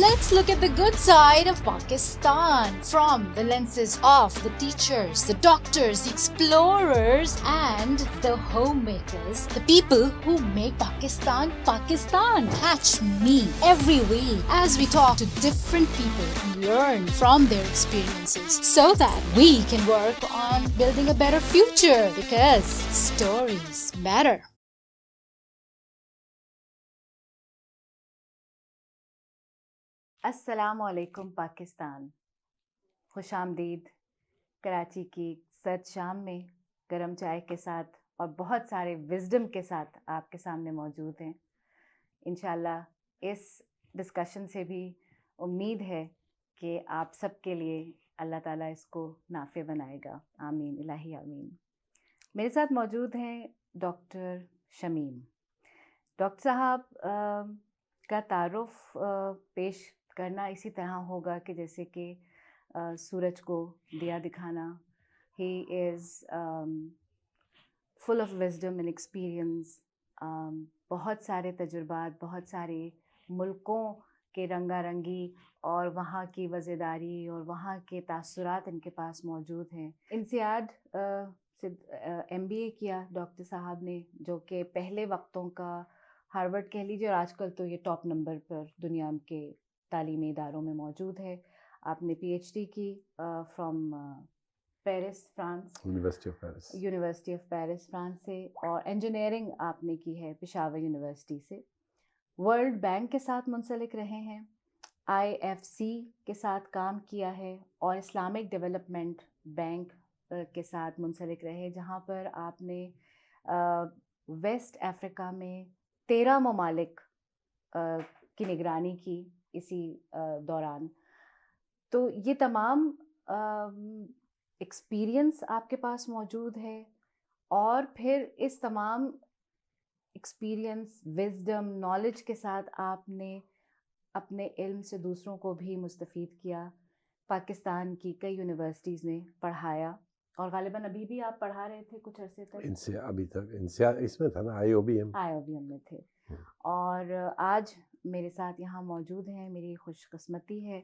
Let's look at the good side of Pakistan from the lenses of the teachers, the doctors, the explorers, and the homemakers, the people who make Pakistan Pakistan. Catch me every week as we talk to different people and learn from their experiences so that we can work on building a better future, because stories matter. السلام علیکم پاکستان، خوش آمدید کراچی کی سرد شام میں گرم چائے کے ساتھ اور بہت سارے وزڈم کے ساتھ آپ کے سامنے موجود ہیں. انشاءاللہ اس ڈسکشن سے بھی امید ہے کہ آپ سب کے لیے اللہ تعالیٰ اس کو نافع بنائے گا. آمین الہی آمین. میرے ساتھ موجود ہیں ڈاکٹر شمیم. ڈاکٹر صاحب کا تعارف پیش کرنا اسی طرح ہوگا کہ جیسے کہ سورج کو دیا دکھانا. He is full of wisdom and experience. بہت سارے تجربات، بہت سارے ملکوں کے رنگا رنگی اور وہاں کی وزیداری اور وہاں کے تاثرات ان کے پاس موجود ہیں. انسیاد سے MBA کیا ڈاکٹر صاحب نے، جو کہ پہلے وقتوں کا ہارورڈ کہہ لیجیے، اور آج کل تو یہ ٹاپ نمبر پر دنیا کے تعلیمی اداروں میں موجود ہے. آپ نے PhD کی from Paris France, university of Paris France سے، اور انجینئرنگ آپ نے کی ہے پشاور یونیورسٹی سے. ورلڈ بینک کے ساتھ منسلک رہے ہیں، IFC کے ساتھ کام کیا ہے، اور اسلامک ڈیولپمنٹ بینک کے ساتھ منسلک رہے، جہاں پر آپ نے ویسٹ افریقہ میں 13 ممالک کی نگرانی کی اسی دوران. تو یہ تمام ایکسپیرئنس آپ کے پاس موجود ہے، اور پھر اس تمام ایکسپیرئنس، وزڈم، نالج کے ساتھ آپ نے اپنے علم سے دوسروں کو بھی مستفید کیا. پاکستان کی کئی یونیورسٹیز میں پڑھایا، اور غالباً ابھی بھی آپ پڑھا رہے تھے کچھ عرصے تک. ابھی تک اس میں تھا نا، IOBM میں تھے. اور آج میرے ساتھ یہاں موجود ہیں. میری خوش قسمتی ہے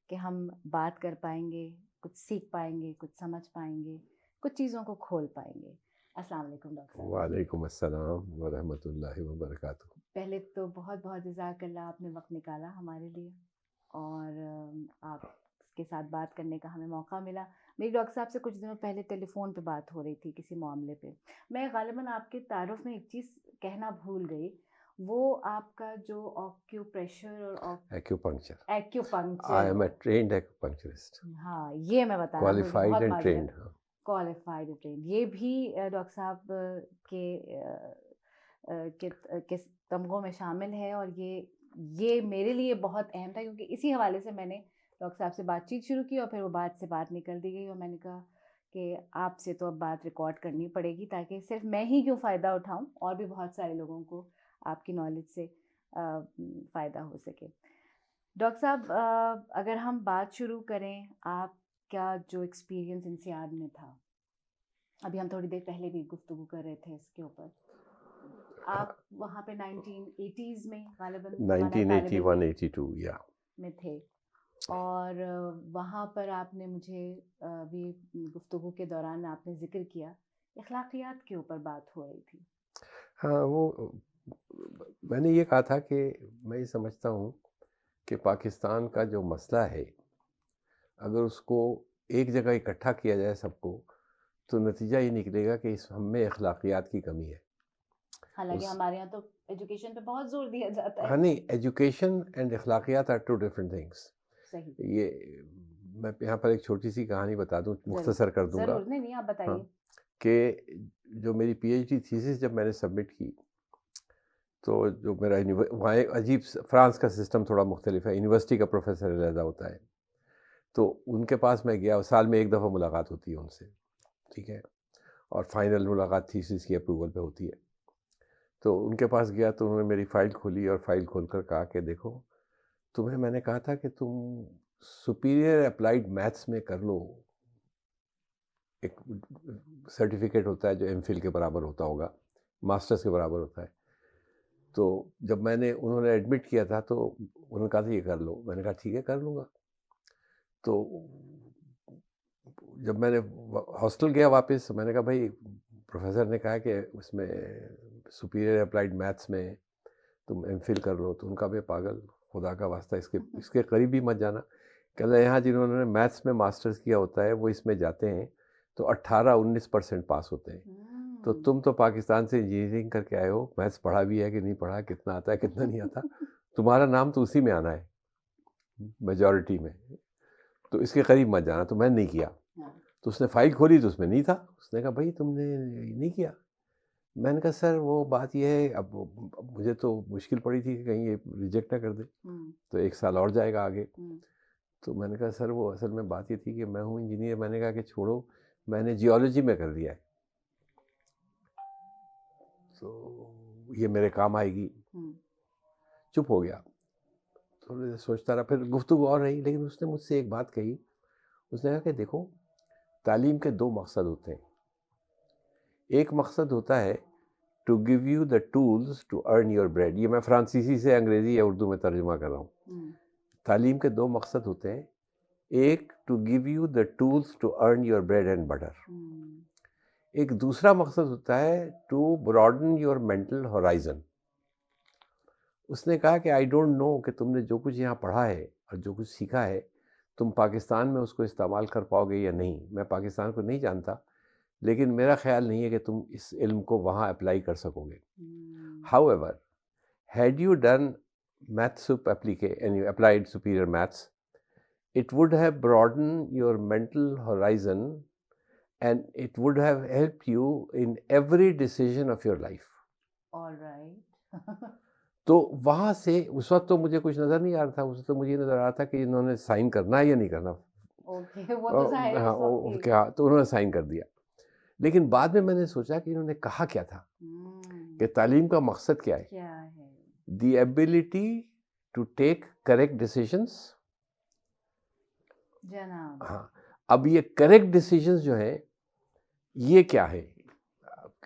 کہ ہم بات کر پائیں گے، کچھ سیکھ پائیں گے، کچھ سمجھ پائیں گے، کچھ چیزوں کو کھول پائیں گے. السلام علیکم ڈاکٹر صاحب. وعلیکم السلام ورحمۃ اللہ وبرکاتہ. پہلے تو بہت بہت جزاک اللہ، آپ نے وقت نکالا ہمارے لیے، اور آپ کے ساتھ بات کرنے کا ہمیں موقع ملا. میری ڈاکٹر صاحب سے کچھ دنوں پہلے ٹیلی فون پہ بات ہو رہی تھی کسی معاملے پہ. میں غالباً آپ کے تعارف میں ایک چیز کہنا بھول گئی، وہ آپ کا جو آکیوپریشر اور ایکیوپنکچر. I am a trend ایکیوپنکچرسٹ. ہاں، یہ میں بتانا qualified and trained. Qualified and trained. یہ بھی ڈاکٹر صاحب کے تمغوں میں شامل ہے، اور یہ میرے لیے بہت اہم تھا، کیونکہ اسی حوالے سے میں نے ڈاکٹر صاحب سے بات چیت شروع کی، اور پھر وہ بات سے بات نکل دی گئی، اور میں نے کہا کہ آپ سے تو اب بات ریکارڈ کرنی پڑے گی، تاکہ صرف میں ہی کیوں فائدہ اٹھاؤں، اور بھی بہت سارے لوگوں کو آپ کی نالج سے فائدہ ہو سکے. ڈاکٹر صاحب، اگر ہم بات شروع کریں، آپ کا جو ایکسپیرئنس انسیاد میں تھا، ابھی ہم تھوڑی دیر پہلے بھی گفتگو کر رہے تھے اس کے اوپر، آپ وہاں پہ 1980s میں غالباً 1981-82 میں تھے، اور وہاں پر آپ نے مجھے بھی گفتگو کے دوران آپ نے ذکر کیا اخلاقیات کے اوپر بات ہو رہی تھی. ہاں، وہ میں نے یہ کہا تھا کہ میں یہ سمجھتا ہوں کہ پاکستان کا جو مسئلہ ہے، اگر اس کو ایک جگہ اکٹھا کیا جائے سب کو، تو نتیجہ یہ نکلے گا کہ ہم میں اخلاقیات کی کمی ہے. حالانکہ ہمارے یہاں تو ایجوکیشن پہ بہت زور دیا جاتا ہے. ہاں نہیں، ایجوکیشن اینڈ اخلاقیات آر ٹو ڈفرینٹ تھنگس. صحیح. یہ میں یہاں پر ایک چھوٹی سی کہانی بتا دوں، مختصر کر دوں گا. ضرور. نہیں، آپ بتائیے. کہ جو میری PhD تھیسس جب میں نے سبمٹ کی، تو جو میرا وہاں عجیب فرانس کا سسٹم تھوڑا مختلف ہے، یونیورسٹی کا پروفیسر علیحدہ ہوتا ہے، تو ان کے پاس میں گیا، سال میں ایک دفعہ ملاقات ہوتی ہے ان سے، ٹھیک ہے، اور فائنل ملاقات تھیسس کی اپروول پہ ہوتی ہے. تو ان کے پاس گیا تو انہوں نے میری فائل کھولی، اور فائل کھول کر کہا کہ دیکھو، تمہیں میں نے کہا تھا کہ تم سپیریئر اپلائیڈ میتھس میں کر لو، ایک سرٹیفکیٹ ہوتا ہے جو MPhil کے برابر ہوتا ہوگا، ماسٹرز کے برابر ہوتا ہے. تو جب میں نے انہوں نے ایڈمٹ کیا تھا تو انہوں نے کہا تھا یہ کر لو. میں نے کہا ٹھیک ہے کر لوں گا. تو جب میں نے ہاسٹل گیا واپس میں نے کہا بھائی پروفیسر نے کہا کہ اس میں سپیریئر اپلائیڈ میتھس میں تم ایم فل کر لو. تو ان کا بے پاگل خدا کا واسطہ اس کے قریب بھی مت جانا. کہتا یہاں جنہوں نے میتھس میں ماسٹرز کیا ہوتا ہے وہ اس میں جاتے ہیں تو 18-19% پاس ہوتے ہیں. تو تم تو پاکستان سے انجینئرنگ کر کے آئے ہو, میتھس پڑھا بھی ہے کہ نہیں پڑھا, کتنا آتا ہے کتنا نہیں آتا, تمہارا نام تو اسی میں آنا ہے میجورٹی میں, تو اس کے قریب مت جانا. تو میں نے نہیں کیا. تو اس نے فائل کھولی تو اس میں نہیں تھا. اس نے کہا بھائی تم نے نہیں کیا. میں نے کہا سر وہ بات یہ ہے اب مجھے تو مشکل پڑی تھی کہ کہیں یہ ریجیکٹ نہ کر دے تو 1 سال اور جائے گا آگے. تو میں نے کہا سر وہ اصل میں بات یہ تھی کہ میں ہوں انجینئر. میں نے کہا کہ چھوڑو میں نے جیولوجی میں کر لیا ہے تو یہ میرے کام آئے گی. چپ ہو گیا. تھوڑی دیر سوچتا رہا, پھر گفتگو اور رہی, لیکن اس نے مجھ سے ایک بات کہی. اس نے کہا کہ دیکھو تعلیم کے 2 مقصد ہوتے ہیں. ایک مقصد ہوتا ہے to give you the tools to earn your bread. یہ میں فرانسیسی سے انگریزی یا اردو میں ترجمہ کر رہا ہوں. تعلیم کے 2 مقصد ہوتے ہیں. ایک to give you the tools to earn your bread and butter. ایک دوسرا مقصد ہوتا ہے to broaden your mental horizon. اس نے کہا کہ آئی ڈونٹ نو کہ تم نے جو کچھ یہاں پڑھا ہے اور جو کچھ سیکھا ہے تم پاکستان میں اس کو استعمال کر پاؤ گے یا نہیں. میں پاکستان کو نہیں جانتا لیکن میرا خیال نہیں ہے کہ تم اس علم کو وہاں اپلائی کر سکو گے. How ever had you done MathSup applied superior maths, it would have broadened your mental horizon and it would have helped you in every decision of your life. All right. تو وہاں سے اس وقت تو مجھے کچھ نظر نہیں آ رہا تھا. اس وقت تو مجھے نظر آ رہا تھا کہ انہوں نے سائن کرنا ہے یا نہیں کرنا. ہاں تو انہوں نے سائن کر دیا. لیکن بعد میں نے سوچا کہ انہوں نے کہا کیا تھا, کہ تعلیم کا مقصد کیا ہے. The ability to take correct decisions. ہاں اب یہ کریکٹ ڈیسیژنس جو ہیں یہ کیا ہے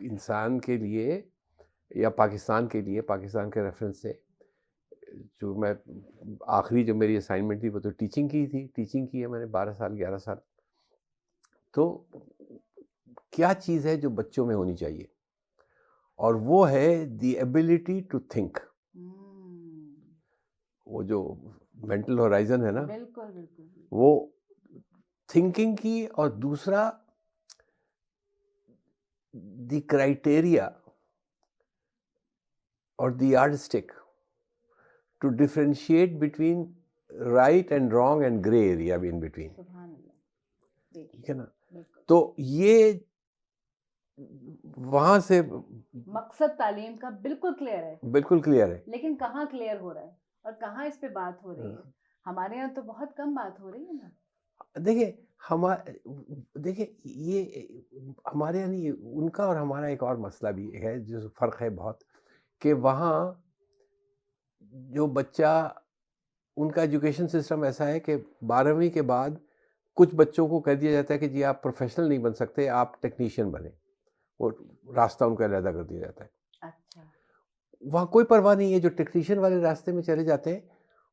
انسان کے لیے یا پاکستان کے لیے. پاکستان کے ریفرنس سے جو میں آخری جو میری اسائنمنٹ تھی وہ تو ٹیچنگ کی تھی. ٹیچنگ کی ہے میں نے 12 سال 11 سال. تو کیا چیز ہے جو بچوں میں ہونی چاہیے, اور وہ ہے دی ایبلٹی ٹو تھنک. وہ جو مینٹل ہورائزن ہے نا, وہ تھنکنگ کی, اور دوسرا دی کرائٹیریا اور the yardstick to differentiate between right and wrong and grey area in between. ٹھیک ہے نا. تو یہ وہاں سے مقصد تعلیم کا بالکل کلیئر ہے. بالکل کلیئر ہے. لیکن کہاں کلیئر ہو رہا ہے اور کہاں اس پہ بات ہو رہی ہے؟ ہمارے یہاں تو بہت کم بات ہو رہی ہے نا. دیکھیں یہ ہمارے یہاں نہیں, ان کا اور ہمارا ایک اور مسئلہ بھی ہے جو فرق ہے بہت, کہ وہاں جو بچہ ان کا ایجوکیشن سسٹم ایسا ہے کہ 12ویں کے بعد کچھ بچوں کو کہہ دیا جاتا ہے کہ جی آپ پروفیشنل نہیں بن سکتے, آپ ٹیکنیشین بنیں. وہ راستہ ان کا علیحدہ کر دیا جاتا ہے. اچھا. وہاں کوئی پرواہ نہیں ہے. جو ٹیکنیشین والے راستے میں چلے جاتے ہیں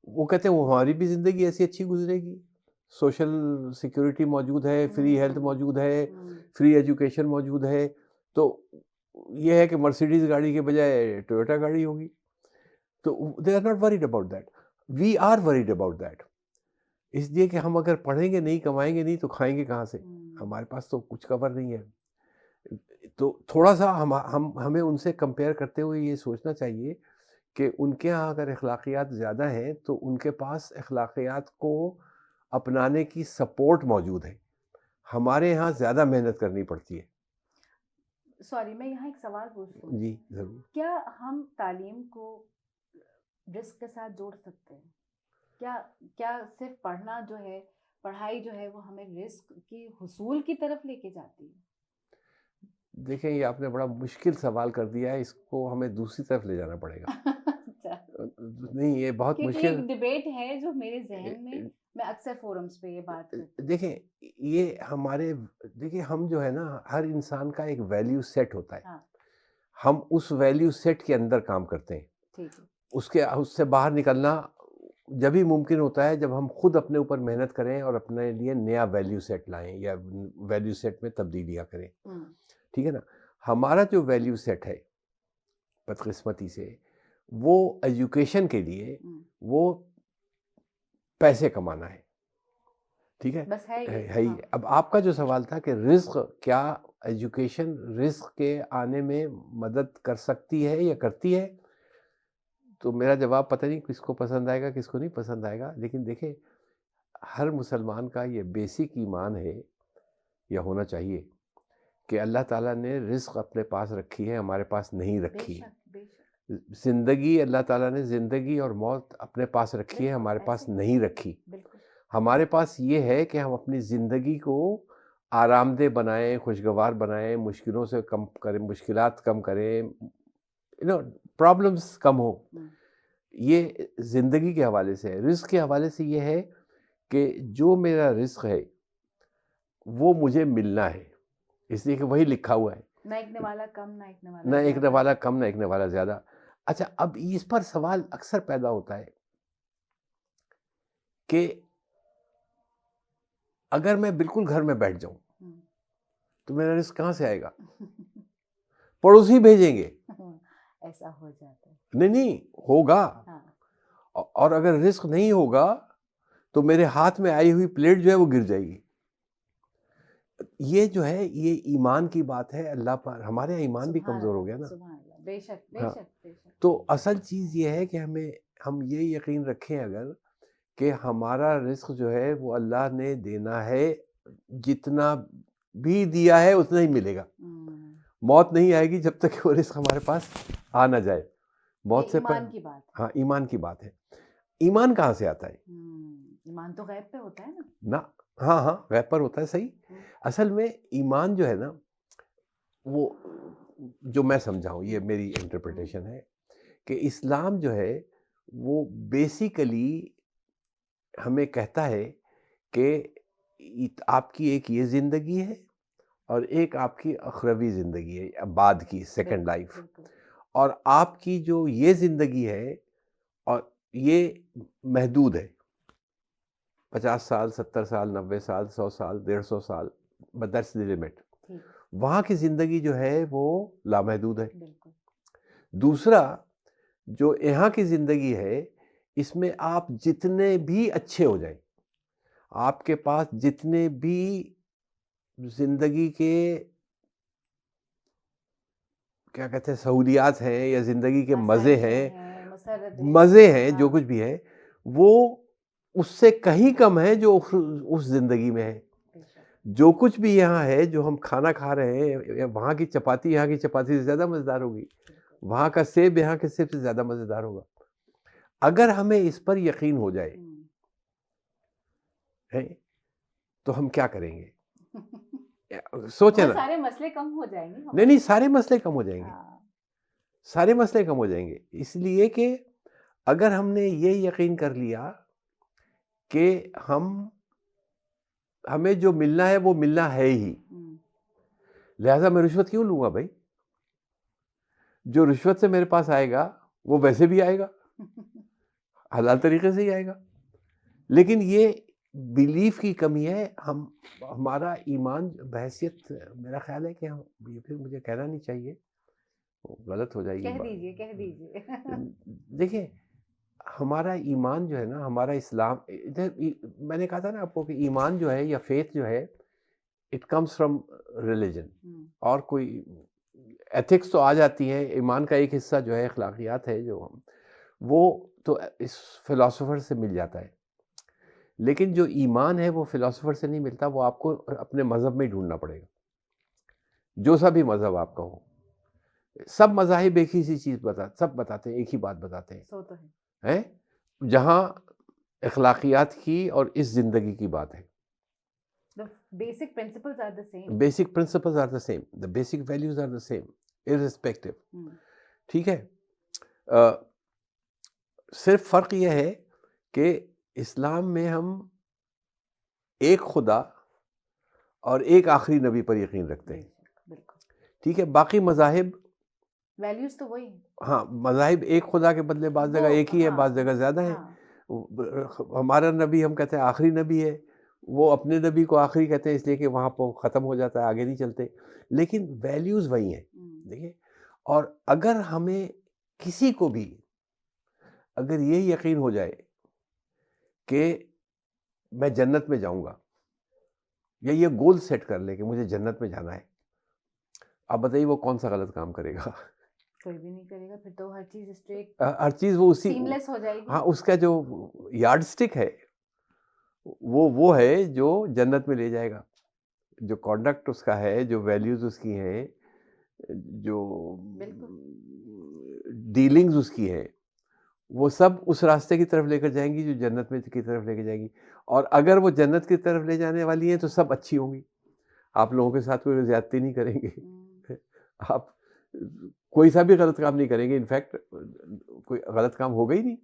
وہ کہتے ہیں وہ ہماری بھی زندگی ایسی اچھی گزرے گی, سوشل سیکورٹی موجود ہے, فری ہیلتھ موجود ہے, فری ایجوکیشن موجود ہے. تو یہ ہے کہ مرسیڈیز گاڑی کے بجائے ٹویوٹا گاڑی ہوگی. تو they are not worried about that. We are worried about that. اس لیے کہ ہم اگر پڑھیں گے نہیں, کمائیں گے نہیں, تو کھائیں گے کہاں سے؟ ہمارے پاس تو کچھ کور نہیں ہے. تو تھوڑا سا ہمیں ان سے کمپیئر کرتے ہوئے یہ سوچنا چاہیے کہ ان کے ہاں اگر اخلاقیات زیادہ ہیں تو ان کے پاس اخلاقیات کو اپنانے کی سپورٹ موجود ہے. ہمارے یہاں زیادہ محنت کرنی پڑتی ہے. سوری میں یہاں ایک سوال پوچھتی ہوں. جی ضرور. کیا ہم تعلیم کو رسک کے ساتھ جوڑ سکتے ہیں؟ کیا صرف پڑھنا جو ہے, پڑھائی جو ہے وہ ہمیں رسک کی حصول کی طرف لے کے جاتی ہے؟ دیکھیں یہ آپ نے بڑا مشکل سوال کر دیا ہے, اس کو ہمیں دوسری طرف لے جانا پڑے گا. نہیں یہ بہت مشکل ایک ڈیبیٹ ہے جو میرے ذہن میں اکثر فورمز پہ یہ بات کرتی. دیکھیں یہ ہمارے, دیکھیں ہم جو ہے نا, ہر انسان کا ایک ویلیو سیٹ ہوتا ہے. ہم اس ویلیو سیٹ کے اندر کام کرتے ہیں. ٹھیک ہے. اس سے باہر نکلنا جب ہی ممکن ہوتا ہے جب ہم خود اپنے اوپر محنت کریں اور اپنے لیے نیا ویلیو سیٹ لائیں یا ویلیو سیٹ میں تبدیلیاں کریں. ٹھیک ہے نا. ہمارا جو ویلیو سیٹ ہے بدقسمتی سے وہ ایجوکیشن کے لیے وہ پیسے کمانا ہے. ٹھیک ہے, بس ہے ہی. اب آپ کا جو سوال تھا کہ رزق کیا ایجوکیشن رزق کے آنے میں مدد کر سکتی ہے یا کرتی ہے, تو میرا جواب پتہ نہیں کس کو پسند آئے گا کس کو نہیں پسند آئے گا. لیکن دیکھیں ہر مسلمان کا یہ بیسک ایمان ہے یا ہونا چاہیے کہ اللہ تعالیٰ نے رزق اپنے پاس رکھی ہے, ہمارے پاس نہیں رکھی ہے. زندگی اللہ تعالیٰ نے زندگی اور موت اپنے پاس رکھی ہے, ہمارے پاس نہیں رکھی. ہمارے پاس یہ ہے کہ ہم اپنی زندگی کو آرام دہ بنائیں, خوشگوار بنائیں, مشکلوں سے کم کریں, مشکلات کم کریں, پرابلمس کم ہو. یہ زندگی کے حوالے سے ہے. رزق کے حوالے سے یہ ہے کہ جو میرا رزق ہے وہ مجھے ملنا ہے, اس لیے کہ وہی لکھا ہوا ہے, نہ ایک نے والا کم نہ ایک نے والا نہ ایک نے والا کم نہ ایک نے والا زیادہ. اچھا, اب اس پر سوال اکثر پیدا ہوتا ہے کہ اگر میں بالکل گھر میں بیٹھ جاؤں تو میرا رزق کہاں سے آئے گا؟ پڑوسی بھیجیں گے. ایسا ہو جاتا ہے. نہیں ہوگا. اور اگر رزق نہیں ہوگا تو میرے ہاتھ میں آئی ہوئی پلیٹ جو ہے وہ گر جائے گی. یہ جو ہے یہ ایمان کی بات ہے. اللہ پر ہمارے ایمان بھی کمزور ہو گیا نا. بے شک بے شک بے شک. تو اصل چیز یہ ہے کہ ہم یہ یقین رکھیں اگر کہ ہمارا رزق جو ہے وہ اللہ نے دینا ہے, جتنا بھی دیا ہے اتنا ہی ملے گا. موت نہیں آئے گی جب تک کہ وہ رزق ہمارے پاس آ نہ جائے. موت سے ایمان کی بات. ہاں ایمان کی بات ہے. ایمان کہاں سے آتا ہے؟ ایمان تو غیب پہ ہوتا ہے نا. ہاں غیب پر ہوتا ہے, صحیح. اصل میں ایمان جو ہے نا وہ جو میں سمجھاؤں, یہ میری انٹرپریٹیشن ہے کہ اسلام جو ہے وہ بیسیکلی ہمیں کہتا ہے کہ آپ کی ایک یہ زندگی ہے اور ایک آپ کی اخروی زندگی ہے, بعد کی سیکنڈ لائف. اور آپ کی جو یہ زندگی ہے اور یہ محدود ہے, 50 سال 70 سال 90 سال 100 سال 150 سال, but that's the limit. وہاں کی زندگی جو ہے وہ لامحدود ہے. دوسرا جو یہاں کی زندگی ہے اس میں آپ جتنے بھی اچھے ہو جائیں, آپ کے پاس جتنے بھی زندگی کے کیا کہتے ہیں سہولیات ہیں یا زندگی کے مزے ہیں جو کچھ بھی ہے وہ اس سے کہیں کم ہے جو اس زندگی میں ہے. جو کچھ بھی یہاں ہے جو ہم کھانا کھا رہے ہیں, وہاں کی چپاتی یہاں کی چپاتی سے زیادہ مزیدار ہوگی, وہاں کا سیب یہاں کے سیب سے زیادہ مزیدار ہوگا. اگر ہمیں اس پر یقین ہو جائے تو ہم کیا کریں گے؟ سوچیں نا. سارے مسئلے کم ہو جائیں گے. نہیں سارے مسئلے کم ہو جائیں گے, سارے مسئلے کم ہو جائیں گے. اس لیے کہ اگر ہم نے یہ یقین کر لیا کہ ہمیں جو ملنا ہے وہ ملنا ہے ہی, لہذا میں رشوت کیوں لوں گا بھائی؟ جو رشوت سے میرے پاس آئے گا وہ ویسے بھی آئے گا, حلال طریقے سے ہی آئے گا. لیکن یہ بیلیف کی کمی ہے. ہمارا ایمان بحیثیت, میرا خیال ہے کہ یہ پھر مجھے کہنا نہیں چاہیے, غلط ہو جائے گی. کہہ دیجیے. دیکھیں ہمارا ایمان جو ہے نا, ہمارا اسلام, میں نے کہا تھا نا آپ کو کہ ایمان جو ہے یا فیتھ جو ہے اٹ کمز فرام ریلیجن, اور کوئی ایتھکس تو آ جاتی ہے. ایمان کا ایک حصہ جو ہے اخلاقیات ہے, جو وہ تو اس فلاسفر سے مل جاتا ہے. لیکن جو ایمان ہے وہ فلاسفر سے نہیں ملتا, وہ آپ کو اپنے مذہب میں ڈھونڈنا پڑے گا. جو سا بھی مذہب آپ کا ہو, سب مذاہب ایک ہی سی چیز سب بتاتے ہیں, ایک ہی بات بتاتے ہیں, جہاں اخلاقیات کی اور اس زندگی کی بات ہے. Basic principles are the same. Basic principles are the same. The basic values are the same, irrespective. ٹھیک ہے. صرف فرق یہ ہے کہ اسلام میں ہم ایک خدا اور ایک آخری نبی پر یقین رکھتے ہیں. ٹھیک ہے. باقی مذاہب ویلیوز تو وہی. ہاں مذاہب ایک خدا کے بدلے بعض جگہ ایک ہی ہے, بعض جگہ زیادہ ہے. ہمارا نبی ہم کہتے ہیں آخری نبی ہے, وہ اپنے نبی کو آخری کہتے ہیں اس لیے کہ وہاں پہ ختم ہو جاتا ہے, آگے نہیں چلتے, لیکن ویلیوز وہی ہیں. دیکھیے, اور اگر ہمیں کسی کو بھی اگر یہ یقین ہو جائے کہ میں جنت میں جاؤں گا, یا یہ گول سیٹ کر لے کہ مجھے جنت میں جانا ہے, آپ بتائیے وہ کون سا غلط کام کرے گا؟ کوئی بھی نہیں کرے گا. پھر تو ہر چیز اسٹریٹ, ہر چیز وہ اسی سیملیس ہو جائے گی. ہاں, اس کا جو یارڈ سٹک ہے وہ ہے جو جنت میں لے جائے گا. جو کانڈکٹ اس کا ہے, جو ویلیوز اس کی ہیں, جو ڈیلنگز اس کی ہیں, وہ سب اس راستے کی طرف لے کر جائیں گی جو جنت میں کی طرف لے کے جائیں گی. اور اگر وہ جنت کی طرف لے جانے والی ہیں تو سب اچھی ہوں گی. آپ لوگوں کے ساتھ کوئی زیادتی نہیں کریں گے, آپ کوئی سا بھی غلط کام نہیں کریں گے. انفیکٹ کوئی غلط کام ہوگا ہی نہیں.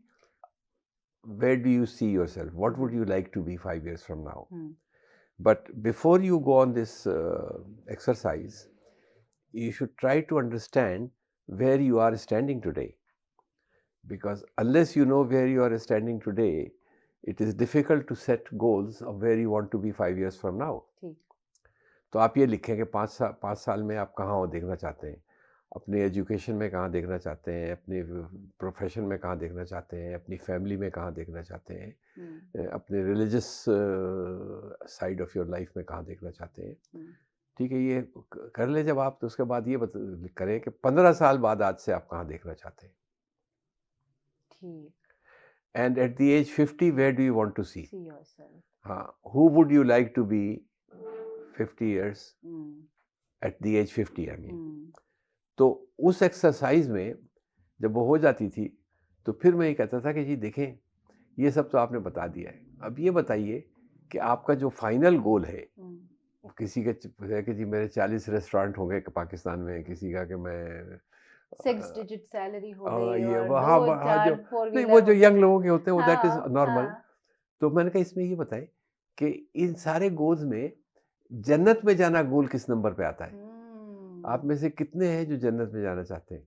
Where do you see yourself? What would you like to be 5 years from now? But before you go on this exercise, you should try to understand where you are standing today. Because unless you know where you are standing today, it is difficult to set goals of where you want to be 5 years from now. تو آپ یہ لکھیں کہ 5 سال میں آپ کہاں دیکھنا چاہتے ہیں, اپنی ایجوکیشن میں کہاں دیکھنا چاہتے ہیں, اپنے پروفیشن میں کہاں دیکھنا چاہتے ہیں, اپنی فیملی میں کہاں دیکھنا چاہتے ہیں, اپنے religious side of your life میں کہاں دیکھنا چاہتے ہیں. ٹھیک ہے, یہ کر لیں جب آپ, تو اس کے بعد یہ کریں کہ 15 سال بعد آج سے آپ کہاں دیکھنا چاہتے ہیں. And at the age 50 where do you want to see yourself? ہاں, who would you like to be 50 years at the age 50, I mean. تو اس ایکسرسائز میں جب وہ ہو جاتی تھی تو پھر میں یہ کہتا تھا کہ جی دیکھیں یہ سب تو آپ نے بتا دیا ہے, اب یہ بتائیے کہ آپ کا جو فائنل گول ہے, کسی کا کہ جی میرے 40 ریسٹورینٹ ہو گئے پاکستان میں, کسی کا کہ میں 6 ڈیجٹ سیلری ہو گئی, وہ جو ینگ لوگوں کے ہوتے ہیں وہ دیٹ از نارمل. تو میں نے کہا اس میں یہ بتائیں کہ ان سارے گولز میں جنت میں جانا گول کس نمبر پہ آتا ہے؟ آپ میں سے کتنے ہیں جو جنت میں جانا چاہتے ہیں؟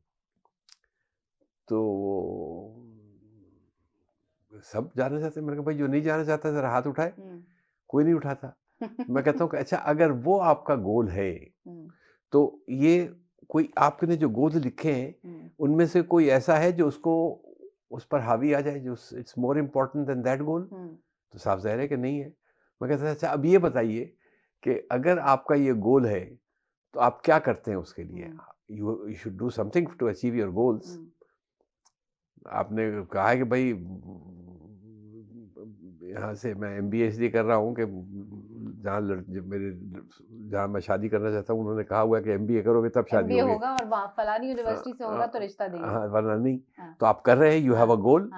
تو سب جانا چاہتے ہیں. میں نے کہا بھائی جو نہیں جانا چاہتا ذرا ہاتھ اٹھائے. کوئی نہیں اٹھاتا. میں کہتا ہوں کہ اچھا اگر وہ آپ کا گول ہے تو یہ کوئی آپ نے جو گول لکھے ہیں ان میں سے کوئی ایسا ہے جو اس پر حاوی آ جائے, جو it's more important than that goal? تو صاف ظاہر ہے کہ نہیں ہے. میں کہتا ہوں اچھا اب یہ بتائیے کہ اگر آپ کا یہ گول ہے تو آپ کیا کرتے ہیں اس کے لیے؟ You should do something to achieve your goals. آپ نے کہا ہے کہ بھائی یہاں سے میں MBA اس لیے کر رہا ہوں کہ جہاں میں شادی کرنا چاہتا ہوں انہوں نے کہا ہوا ہے کہ MBA کرو گے تب شادی ہوگا اور فلانی یونیورسٹی سے ہوگا تو رشتہ دیں گے. ہاں ورنہ نہیں. تو آپ کر رہے ہیں, you have a goal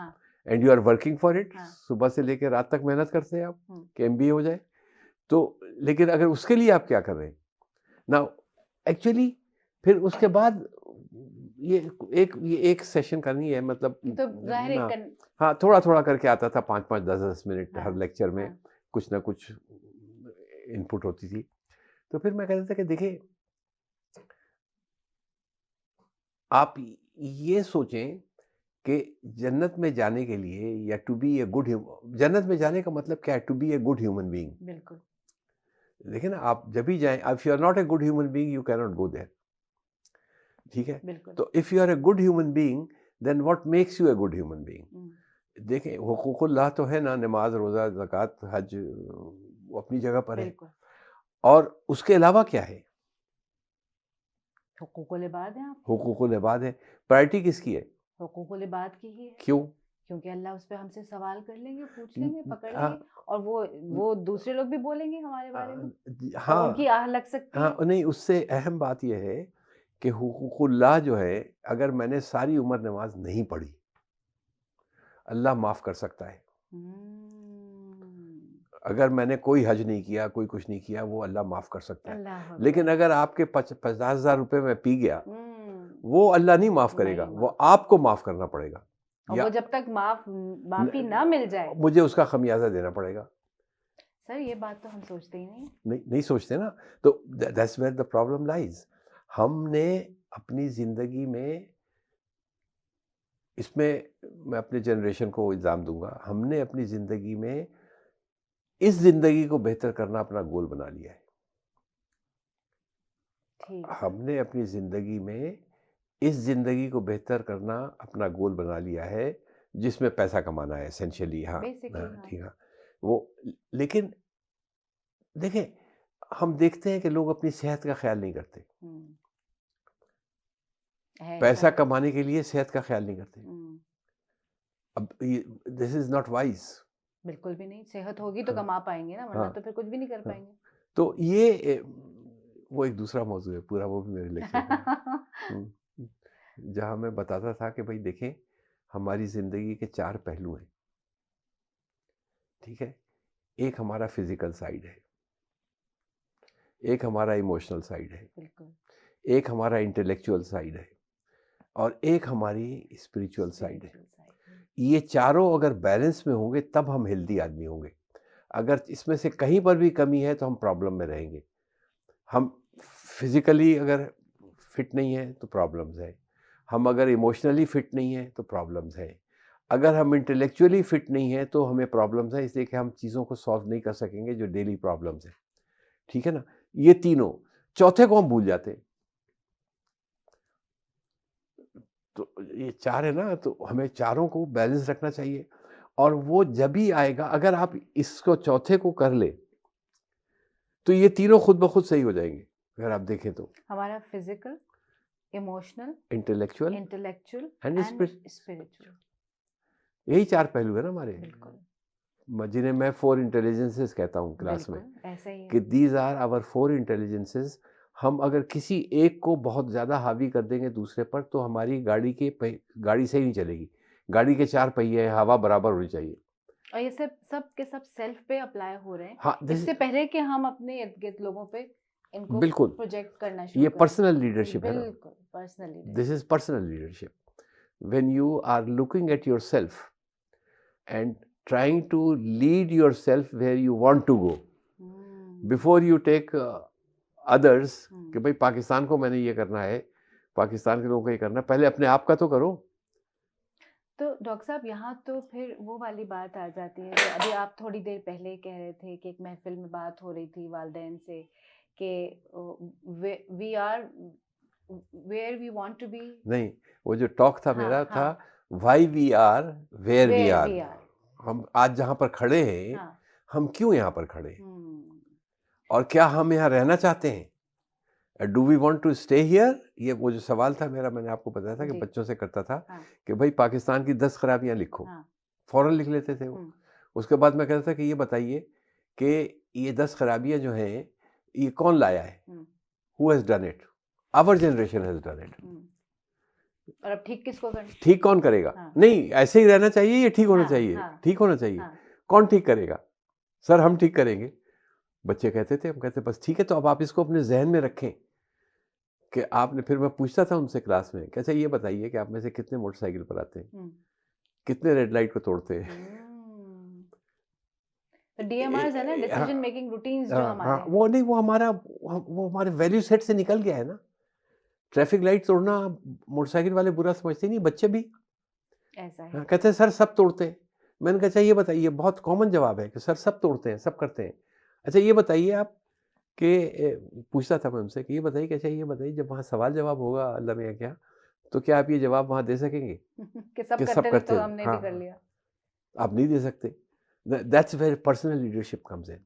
and you are working for it. صبح سے لے کے رات تک محنت کرتے ہیں آپ کہ MBA ہو جائے. تو لیکن اگر اس کے لیے آپ کیا کر رہے ہیں نا ایکچولی, پھر اس کے بعد یہ ایک سیشن کا نہیں ہے, مطلب ہاں تھوڑا تھوڑا کر کے آتا تھا, 5 10 منٹ ہر لیکچر میں کچھ نہ کچھ ان پٹ ہوتی تھی. تو پھر میں کہتا تھا کہ دیکھیں آپ یہ سوچیں کہ جنت میں جانے کے لیے یا ٹو بی اے گڈ, جنت میں جانے کا مطلب کیا ہے؟ To be a good human being. بالکل. دیکھیں نا, آپ جب بھی جائیں, if you are not a good human being you can not go there. ٹھیک ہے, تو if you are a good human being then what makes you a good human being? دیکھیں حقوق اللہ تو ہے نا, نماز, روزہ, زکوٰۃ, حج, وہ اپنی جگہ پر ہے. اور اس کے علاوہ کیا ہے؟ حقوق العباد ہیں. حقوق العباد ہے. پرائرٹی کس کی ہے؟ حقوق العباد کی ہی ہے. کیوں؟ کیونکہ اللہ اس پہ ہم سے سوال کر لیں گے, پوچھ لیں گے, پکڑ لیں گے, اور وہ دوسرے لوگ بھی بولیں گے ہمارے بارے میں. ہاں, ان کی آہ لگ سکتی ہے. ہاں نہیں, اس سے اہم بات یہ ہے کہ حقوق اللہ جو ہے, اگر میں نے ساری عمر نماز نہیں پڑھی اللہ معاف کر سکتا ہے. اگر میں نے کوئی حج نہیں کیا, کوئی کچھ نہیں کیا, وہ اللہ معاف کر سکتا ہے. لیکن اگر آپ کے 50,000 روپے میں پی گیا, وہ اللہ نہیں معاف کرے گا, وہ آپ کو معاف کرنا پڑے گا. وہ جب تک معافی نہ مل جائے مجھے اس کا خمیازہ دینا پڑے گا. سر یہ بات تو ہم سوچتے ہی نہیں سوچتے نا. تو that's where the problem lies. ہم نے اپنی زندگی میں اس میں میں اپنے جنریشن کو الزام دوں گا, ہم نے اپنی زندگی میں اس زندگی کو بہتر کرنا اپنا گول بنا لیا ہے. ہم نے اپنی زندگی میں اس زندگی کو بہتر کرنا اپنا گول بنا لیا ہے, جس میں پیسہ کمانا ہے اسینشلی. ہاں ٹھیک ہے وہ. لیکن دیکھیں ہم دیکھتے ہیں کہ لوگ اپنی صحت کا خیال نہیں کرتے, پیسہ کمانے کے لیے صحت کا خیال نہیں کرتے. اب دس از ناٹ وائز. بالکل بھی نہیں, صحت ہوگی تو کما پائیں گے نا, ورنہ تو پھر کچھ بھی نہیں کر پائیں گے. تو یہ وہ ایک دوسرا موضوع ہے پورا, وہ بھی میرے لیکچر جہاں میں بتاتا تھا کہ بھائی دیکھیں ہماری زندگی کے 4 پہلو ہیں, ٹھیک ہے. ایک ہمارا فزیکل سائیڈ ہے, ایک ہمارا ایموشنل سائیڈ ہے, ایک ہمارا انٹلیکچوئل سائیڈ ہے, اور ایک ہماری اسپریچول سائیڈ ہے. یہ چاروں اگر بیلنس میں ہوں گے تب ہم ہیلدی آدمی ہوں گے. اگر اس میں سے کہیں پر بھی کمی ہے تو ہم پرابلم میں رہیں گے. ہم فزیکلی اگر فٹ نہیں ہیں تو پرابلمز ہیں, ہم اگر ایموشنلی فٹ نہیں ہیں تو پرابلمز ہیں, اگر ہم انٹلیکچولی فٹ نہیں ہیں تو ہمیں پرابلمز ہیں, اس لیے کہ ہم چیزوں کو سالو نہیں کر سکیں گے جو ڈیلی پرابلمز ہیں. ٹھیک ہے نا. یہ تینوں, چوتھے کو ہم بھول جاتے ہیں. تو یہ 4 ہے نا, تو ہمیں چاروں کو بیلنس رکھنا چاہیے. اور وہ جب ہی آئے گا, اگر آپ اس کو چوتھے کو کر لیں تو یہ تینوں خود بخود صحیح ہو جائیں گے. اگر آپ دیکھیں تو ہمارا physical, emotional, intellectual and spiritual, یہی 4 پہلو ہے نا ہمارے, جنہیں میں 4 انٹیلیجنسز کہتا ہوں کلاس میں, کہ دیز آر آور 4 انٹیلیجنسز. ہم اگر کسی ایک کو بہت زیادہ حاوی کر دیں گے دوسرے پر تو ہماری گاڑی صحیح نہیں چلے گی. گاڑی کے 4 پہیے ہیں, ہوا برابر ہونی چاہیے. اور یہ سب کے سب سیلف پہ اپلائی ہو رہے ہیں, اس سے پہلے کہ ہم اپنے ارد گرد لوگوں پہ ان کو پروجیکٹ کرنا شروع یہ کریں. پرسنل لیڈرشپ ہے نا, بالکل personal leadership. This is personal leadership. When you are looking at yourself and trying to lead yourself where you want to go before you take others, کہ بھائی پاکستان کو میں نے یہ کرنا ہے, پاکستان کے لوگوں کو یہ کرنا ہے, پہلے اپنے آپ کا تو کرو. تو ڈاکٹر صاحب یہاں تو پھر وہ والی بات آ جاتی ہے جو ابھی آپ تھوڑی دیر پہلے کہہ رہے تھے کہ ایک محفل میں بات ہو رہی تھی والدین سے کہ we are where we want to be. نہیں, وہ جو ٹاک تھا میرا تھا why we are where we are. ہم آج جہاں پر کھڑے ہیں ہم کیوں یہاں پر کھڑے ہیں, اور کیا ہم یہاں رہنا چاہتے ہیں. Do we want to stay here. یہ وہ جو سوال تھا میرا, میں نے آپ کو بتایا تھا کہ بچوں سے کرتا تھا کہ بھائی پاکستان کی 10 خرابیاں لکھو, فوراً لکھ لیتے تھے وہ. اس کے بعد میں کہتا تھا کہ یہ بتائیے کہ یہ 10 خرابیاں جو ہیں یہ کون لایا ہے, who has done it, our generation has done it. اور اب ٹھیک کس کو کرنا, ٹھیک کون کرے گا. نہیں, ایسے ہی رہنا چاہیے, یہ ٹھیک ہونا چاہیے, ٹھیک ہونا چاہیے. کون ٹھیک کرے گا. سر ہم ٹھیک کریں گے. بچے کہتے تھے, ہم کہتے بس ٹھیک ہے, تو اب آپ اس کو اپنے ذہن میں رکھیں کہ آپ نے. پھر میں پوچھتا تھا ان سے کلاس میں کہ اچھا یہ بتائیے کہ آپ میں سے کتنے موٹر سائیکل پر آتے ہیں, کتنے ریڈ لائٹ کو توڑتے ہیں. DMRs ہے نا, ڈیسیژن میکنگ روٹینز جو ہمارے, وہ نہیں, وہ ہمارے ویلیو سیٹ سے نکل گیا ہے نا. ٹریفک لائٹ توڑنا موٹر سائیکل والے برا سمجھتے نہیں, بچے بھی ایسا ہے کہتے ہیں سر سب توڑتے ہیں. میں نے کہا اچھا یہ بتائیے, بہت کامن جواب ہے کہ سر سب توڑتے ہیں, سب کرتے ہیں. اچھا یہ بتائیے آپ کہ پوچھتا تھا میں ان سے کہ یہ بتائیے کہ اچھا یہ بتائیے جب وہاں سوال جواب ہوگا اللہ میں کیا, تو کیا آپ یہ جواب وہاں دے سکیں گے کہ سب کرتے ہیں, ہم نے بھی کر لیا. آپ نہیں دے سکتے. That's where personal leadership comes in.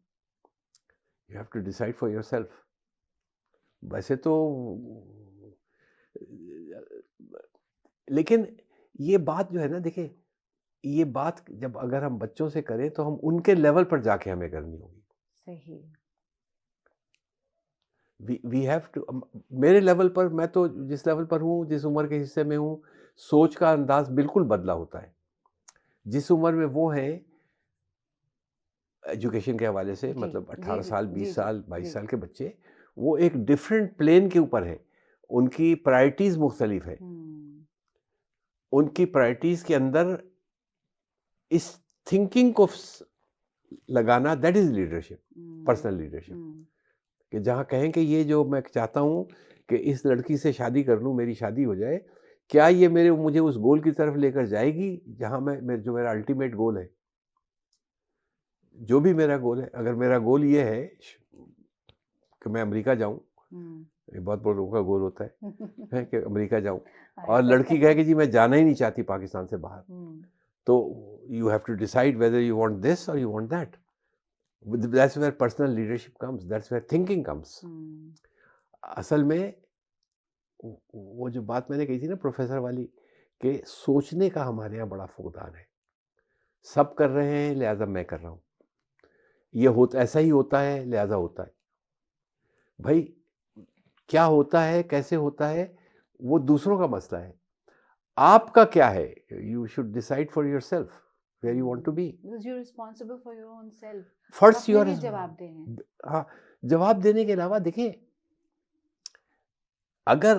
You have to decide for yourself. ویسے تو لیکن یہ بات جو ہے نا, دیکھیں یہ بات جب اگر ہم بچوں سے کریں تو ہم ان کے لیول پر جا کے ہمیں کرنی ہوگی. صحیح. We have to, میرے لیول پر, میں تو جس لیول پر ہوں, جس عمر کے حصے میں ہوں, سوچ کا انداز بالکل بدلا ہوتا ہے. جس عمر میں وہ ہیں ایجوکیشن کے حوالے سے, مطلب 18 سال 20 سال 22 سال کے بچے, وہ ایک ڈفرینٹ پلین کے اوپر ہیں. ان کی پرائرٹیز مختلف ہیں. ان کی پرائرٹیز کے اندر اس تھنکنگ کو لگانا, that is leadership, personal leadership. کہ جہاں کہیں کہ یہ جو میں چاہتا ہوں کہ اس لڑکی سے شادی کر لوں, میری شادی ہو جائے, کیا یہ مجھے اس گول کی طرف لے کر جائے گی جہاں جو میرا الٹیمیٹ گول ہے, جو بھی میرا گول ہے. اگر میرا گول یہ ہے کہ میں امریکہ جاؤں, یہ بہت بڑے لوگوں کا گول ہوتا ہے کہ امریکہ جاؤں, اور لڑکی کہے کہ جی میں جانا ہی نہیں چاہتی پاکستان سے باہر, تو you have to decide whether you want this اور you want that. That's where personal leadership comes, that's where thinking comes. اصل میں وہ جو بات میں نے کہی تھی نا پروفیسر والی, کہ سوچنے کا ہمارے یہاں بڑا فقدان ہے. سب کر رہے ہیں لہذا میں کر رہا ہوں, یہ ایسا ہی ہوتا ہے لہذا ہوتا ہے. بھائی کیا ہوتا ہے, کیسے ہوتا ہے, وہ دوسروں کا مسئلہ ہے. آپ کا کیا ہے, you should decide for yourself where you want to be. You're responsible for your own self. First your جواب دیں. ہاں, جواب دینے کے علاوہ دیکھیں, اگر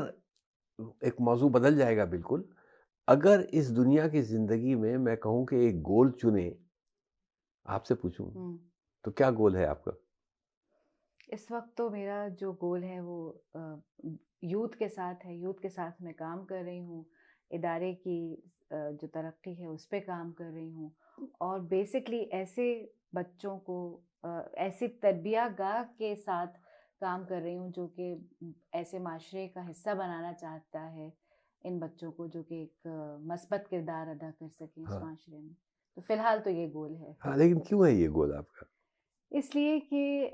ایک موضوع بدل جائے گا بالکل, اگر اس دنیا کی زندگی میں کہوں کہ ایک گول چنیں, آپ سے پوچھوں تو کیا گول ہے آپ کا؟ اس وقت تو میرا جو گول ہے وہ یوتھ کے ساتھ ہے. یوتھ کے ساتھ میں کام کر رہی ہوں, ادارے کی جو ترقی ہے اس پہ کام کر رہی ہوں, اور بیسکلی ایسے بچوں کو ایسی تربیہ گاہ کے ساتھ کام کر رہی ہوں جو کہ ایسے معاشرے کا حصہ بنانا چاہتا ہے ان بچوں کو, جو کہ ایک مثبت کردار ادا کر سکیں اس معاشرے میں. تو فی الحال تو یہ گول ہے. ہاں, لیکن کیوں ہے یہ گول آپ کا؟ اس لیے کہ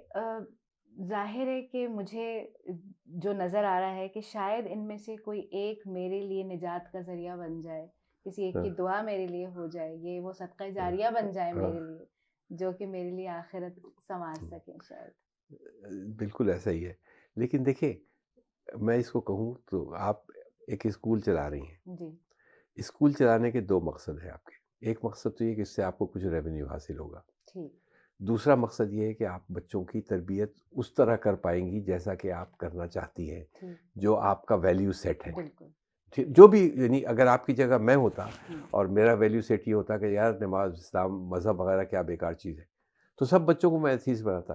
ظاہر ہے کہ مجھے جو نظر آ رہا ہے کہ شاید ان میں سے کوئی ایک میرے لیے نجات کا ذریعہ بن جائے, کسی ایک کی دعا میرے لیے ہو جائے, یہ وہ صدقہ جاریہ بن جائے میرے لیے, جو کہ میرے لیے آخرت سنوار سکیں شاید. بالکل ایسا ہی ہے. لیکن دیکھیں, میں اس کو کہوں تو آپ ایک اسکول چلا رہی ہیں. جی. اسکول چلانے کے دو مقصد ہیں آپ کے. ایک مقصد تو یہ کہ اس سے آپ کو کچھ ریونیو حاصل ہوگا. ٹھیک. دوسرا مقصد یہ ہے کہ آپ بچوں کی تربیت اس طرح کر پائیں گی جیسا کہ آپ کرنا چاہتی ہیں, جو آپ کا ویلیو سیٹ ہے. جو بھی, یعنی اگر آپ کی جگہ میں ہوتا اور میرا ویلیو سیٹ یہ ہوتا کہ یار نماز, اسلام, مذہب وغیرہ کیا بیکار چیز ہے, تو سب بچوں کو میں ایتھیسٹ بناتا.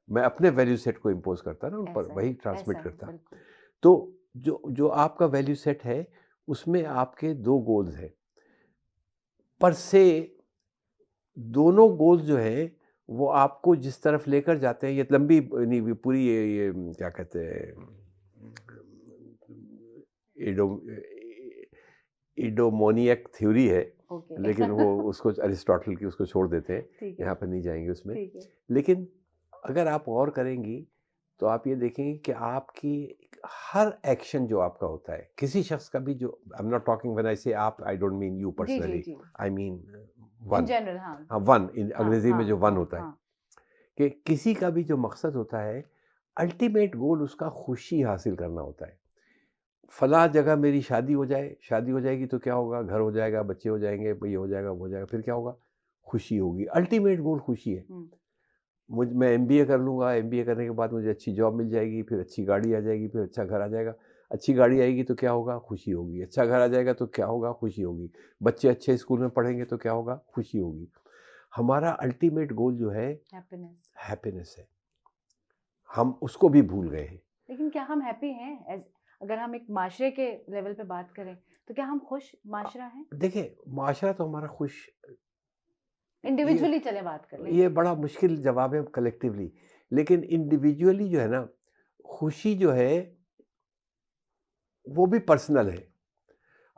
میں اپنے ویلیو سیٹ کو امپوز کرتا نا ان پر, وہی ٹرانسمٹ کرتا. تو جو آپ کا ویلیو سیٹ ہے اس میں آپ کے دو گولز ہیں پر سے. دونوں گولز جو ہیں وہ آپ کو جس طرف لے کر جاتے ہیں, یہ لمبی پوری یہ کیا کہتے ہیں ایڈومونیک تھیوری ہے, لیکن وہ اس کو ارسطاٹل کی اس کو چھوڑ دیتے ہیں, یہاں پہ نہیں جائیں گے اس میں. لیکن اگر آپ غور کریں گی تو آپ یہ دیکھیں گے کہ آپ کی ہر ایکشن جو آپ کا ہوتا ہے, کسی شخص کا بھی, جو I'm not talking when I say آپ, I don't mean you personally, I mean one, ہاں ون, انگریزی میں جو ون ہوتا ہے, کہ کسی کا بھی جو مقصد ہوتا ہے الٹیمیٹ گول اس کا خوشی حاصل کرنا ہوتا ہے. فلاں جگہ میری شادی ہو جائے, شادی ہو جائے گی تو کیا ہوگا, گھر ہو جائے گا, بچے ہو جائیں گے, یہ ہو جائے گا, وہ ہو جائے گا, پھر کیا ہوگا, خوشی ہوگی. الٹیمیٹ گول خوشی ہے. میں ایم بی اے کر لوں گا, ایم بی اے کرنے کے بعد مجھے اچھی جاب مل جائے گی, پھر اچھی گاڑی آ جائے گی, پھر اچھا گھر آ جائے گا. اچھی گاڑی آئے گی تو کیا ہوگا, خوشی ہوگی. اچھا گھر آ جائے گا تو کیا ہوگا, خوشی ہوگی. بچے اچھے اسکول میں پڑھیں گے تو کیا ہوگا, خوشی ہوگی. ہمارا الٹیمیٹ گول جو ہے ہیپینس ہے. ہم اس کو بھی بھول گئے ہیں. لیکن کیا ہم ہیپی ہیں؟ اگر ہم ایک معاشرے کے لیول پہ بات کریں تو کیا ہم خوش معاشرہ ہیں؟ دیکھیں, معاشرہ تو ہمارا خوش, انڈیویجولی چلے بات کر لیں, یہ بڑا مشکل جواب ہے کلیکٹیولی. لیکن انڈیویجولی جو ہے نا, خوشی جو ہے وہ بھی پرسنل ہے.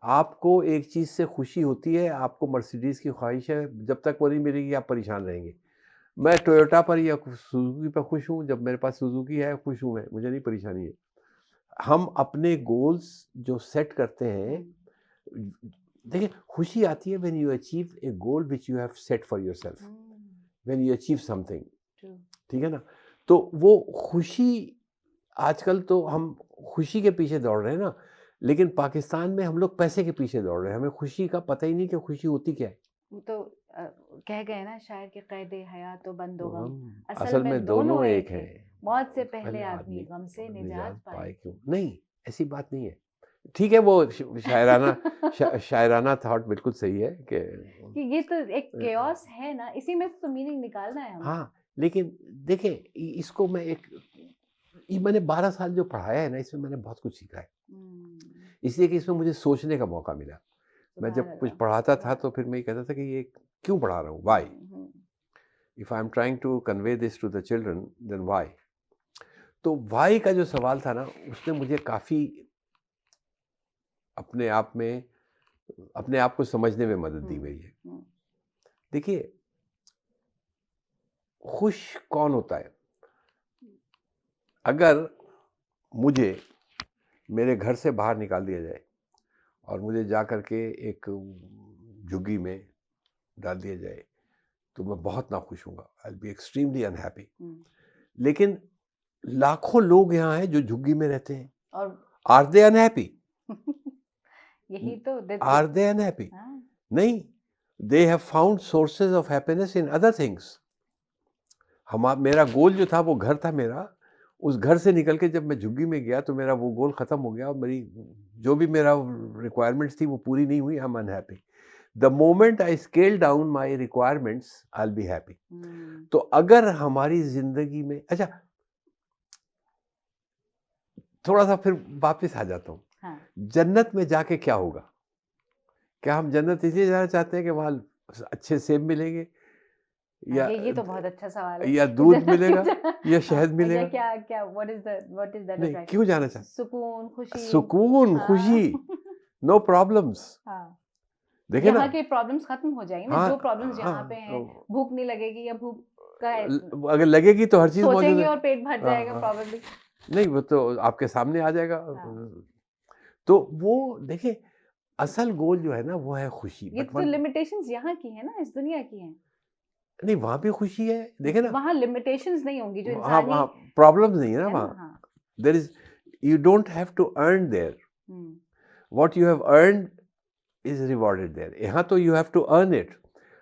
آپ کو ایک چیز سے خوشی ہوتی ہے, آپ کو مرسیڈیز کی خواہش ہے, جب تک وہ نہیں ملے گی آپ پریشان رہیں گے. میں ٹویوٹا پر یا سوزوکی پہ خوش ہوں, جب میرے پاس سوزوکی ہے خوش ہوں, میں, مجھے نہیں پریشانی ہے. ہم اپنے گولز جو سیٹ کرتے ہیں, دیکھیں خوشی آتی ہے when you achieve a goal which you have set for yourself, when you achieve something, ٹھیک ہے نا. تو وہ خوشی, آج کل تو ہم خوشی کے پیچھے دوڑ رہے ہیں نا, لیکن پاکستان میں ہم لوگ پیسے کے پیچھے دوڑ رہے ہیں. ہمیں خوشی کا پتہ ہی نہیں کہ خوشی ہوتی کیا ہے. تو کہہ گئے نا شاعر کہ قید حیات و بند و غم اصل میں دونوں ایک ہیں, موت سے پہلے آدمی غم سے نجات پائے. کیوں نہیں, ایسی بات نہیں ہے. ٹھیک ہے, وہ شاعرانہ تھاٹ بالکل صحیح ہے کہ یہ تو ایک کیوس ہے نا, اسی میں تو میننگ نکالنا ہے ہمیں. ہاں, لیکن دیکھیں اس کو میں ایک یہ میں نے 12 سال جو پڑھایا ہے نا اس میں میں نے بہت کچھ سیکھا ہے, اس لیے کہ اس میں مجھے سوچنے کا موقع ملا. میں جب کچھ پڑھاتا تھا تو پھر میں یہ کہتا تھا کہ یہ کیوں پڑھا رہا ہوں, Y, if I'm trying to convey this to the children then why. تو وائی کا جو سوال تھا نا اس نے مجھے کافی اپنے آپ کو سمجھنے میں مدد دی میری ہے. دیکھیے خوش کون ہوتا ہے؟ اگر مجھے میرے گھر سے باہر نکال دیا جائے اور مجھے جا کر کے ایک جھگی میں ڈال دیا جائے تو میں بہت ناخوش ہوں گا, I'll be extremely unhappy. لیکن لاکھوں لوگ یہاں ہیں جو جھگی میں رہتے ہیں, اور are they unhappy? یہی تو are they unhappy? نہیں, they have found sources of happiness in other things. میرا گول جو تھا وہ گھر تھا میرا, اس گھر سے نکل کے جب میں جھگی میں گیا تو میرا وہ گول ختم ہو گیا اور میری جو بھی میرا ریکوائرمنٹس تھی وہ پوری نہیں ہوئی. I'm unhappy. The moment I scale down my requirements, I'll be happy. تو اگر ہماری زندگی میں, اچھا تھوڑا سا پھر واپس آ جاتا ہوں, جنت میں جا کے کیا ہوگا؟ کیا ہم جنت اس لیے جانا چاہتے ہیں کہ وہاں اچھے سیب ملیں گے, یا یہ تو بہت اچھا سوال ہے, یا دودھ ملے گا یا شہد ملے گا؟ کیا what is that نہیں, کیوں جانا چاہتے؟ سکون, خوشی, سکون, خوشی, نو پرابلمس. دیکھیں نا یہاں کے پرابلمس ختم ہو جائیں گے نا, جو پرابلمس یہاں پہ ہیں, بھوک نہیں لگے گی یا بھوک کا اگر لگے گی تو ہر چیز موجود ہے, سوچیں گے اور پیٹ بھر جائے گا پرابیبلی. نہیں وہ تو آپ کے سامنے آ جائے گا. تو وہ دیکھیں اصل گول جو ہے نا وہ ہے خوشی. یہ تو لمیٹیشنز یہاں کی ہیں نا, اس دنیا کی ہیں. نہیں وہاں بھی خوشی ہے, دیکھیں نا وہاں لمیٹیشنز نہیں ہوں گی جو انسانی, وہاں پرابلمز نہیں ہے نا وہاں. there is you don't have to earn there. what you have earned is rewarded there. یہاں تو you have to earn it.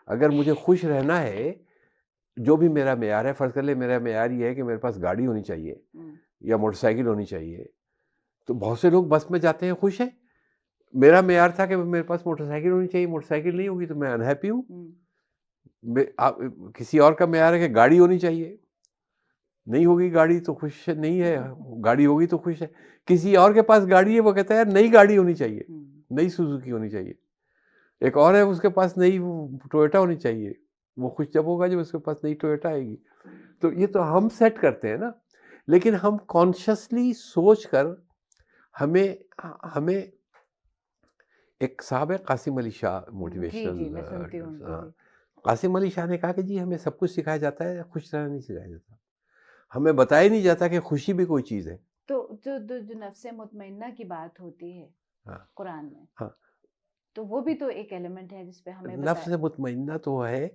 اگر مجھے خوش رہنا ہے, جو بھی میرا معیار ہے, فرض کر لیں میرا معیار یہ ہے کہ میرے پاس گاڑی ہونی چاہیے یا موٹر سائیکل ہونی چاہیے, تو بہت سے لوگ بس میں جاتے ہیں خوش ہیں. میرا معیار تھا کہ میرے پاس موٹر سائیکل ہونی چاہیے, موٹر سائیکل نہیں ہوگی تو میں انہیپی ہوں. کسی اور کا معیار ہے کہ گاڑی ہونی چاہیے, نہیں ہوگی گاڑی تو خوش نہیں ہے, گاڑی ہوگی تو خوش ہے. کسی اور کے پاس گاڑی ہے وہ کہتا ہے یار نئی گاڑی ہونی چاہیے, نئی سوزوکی ہونی چاہیے. ایک اور ہے اس کے پاس نئی ٹویوٹا ہونی چاہیے, وہ خوش جب ہوگا جب اس کے پاس نئی ٹویوٹا آئے گی. تو یہ تو ہم سیٹ کرتے ہیں نا, لیکن ہم کانشیسلی سوچ کر ہمیں ایک صاحب ہے قاسم علی شاہ موٹیویشنل, قاسم علی شاہ نے کہا کہ جی ہمیں سب کچھ سکھایا جاتا ہے, خوش رہنا نہیں سکھایا جاتا. ہمیں بتایا نہیں جاتا کہ خوشی بھی کوئی چیز ہے. تو جو نفس مطمئنہ کی بات ہوتی ہے قرآن میں, تو وہ بھی تو ایک ایلیمنٹ ہے جس پہ ہمیں نفس مطمئنہ تو ہے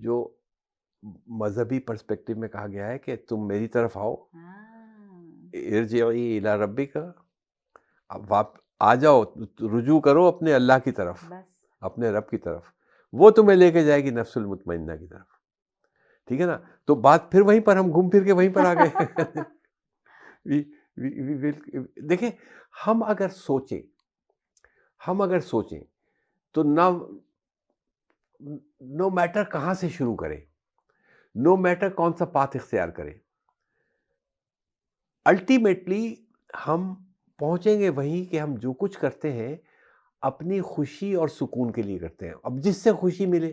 جو مذہبی پرسپیکٹو میں کہا گیا ہے کہ تم میری طرف آؤ, ارجعی الی ربک, اب آ جاؤ, رجوع کرو اپنے اللہ کی طرف, اپنے رب کی طرف, وہ تمہیں لے کے جائے گی نفس المطمئنہ کی طرف. ٹھیک ہے نا, تو بات پھر وہیں پر ہم گھوم پھر کے وہیں پر آ گئے. دیکھیں ہم اگر سوچیں تو نو میٹر کہاں سے شروع کریں, نو میٹر کون سا پاتھ اختیار کریں, الٹیمیٹلی ہم پہنچیں گے وہیں کہ ہم جو کچھ کرتے ہیں اپنی خوشی اور سکون کے لیے کرتے ہیں. اب جس سے خوشی ملے,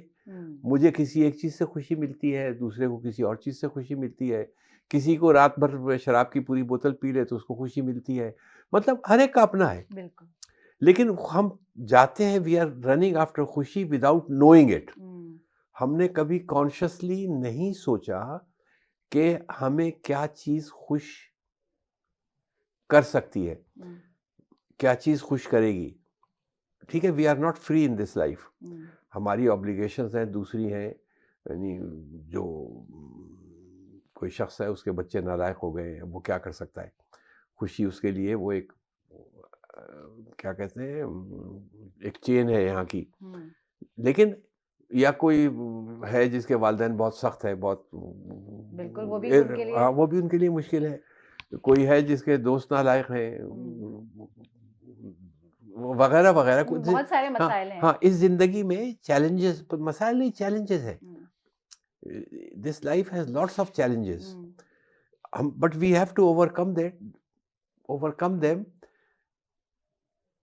مجھے کسی ایک چیز سے خوشی ملتی ہے, دوسرے کو کسی اور چیز سے خوشی ملتی ہے, کسی کو رات بھر شراب کی پوری بوتل پی لے تو اس کو خوشی ملتی ہے, مطلب ہر ایک کا اپنا ہے. بالکل. لیکن ہم جاتے ہیں, وی آر رننگ آفٹر خوشی وداؤٹ نوئنگ اٹ. ہم نے کبھی کانشیسلی نہیں سوچا کہ ہمیں کیا چیز خوش کر سکتی ہے, کیا چیز خوش کرے گی. ٹھیک ہے, we are not free in this life. ہماری آبلیگیشنز ہیں, دوسری ہیں. یعنی جو کوئی شخص ہے اس کے بچے نالائق ہو گئے, وہ کیا کر سکتا ہے, خوشی اس کے لیے وہ ایک کیا کہتے ہیں ایک چین ہے یہاں کی. لیکن یا کوئی ہے جس کے والدین بہت سخت ہے, بہت بالکل وہ بھی ان کے لیے مشکل ہے. کوئی ہے جس کے دوست نالائق ہیں وغیرہ وغیرہ, بہت سارے مسائل ہیں. ہاں اس زندگی میں چیلنجز, مسائل نہیں چیلنجز ہیں. This life has lots of challenges. but we have to overcome them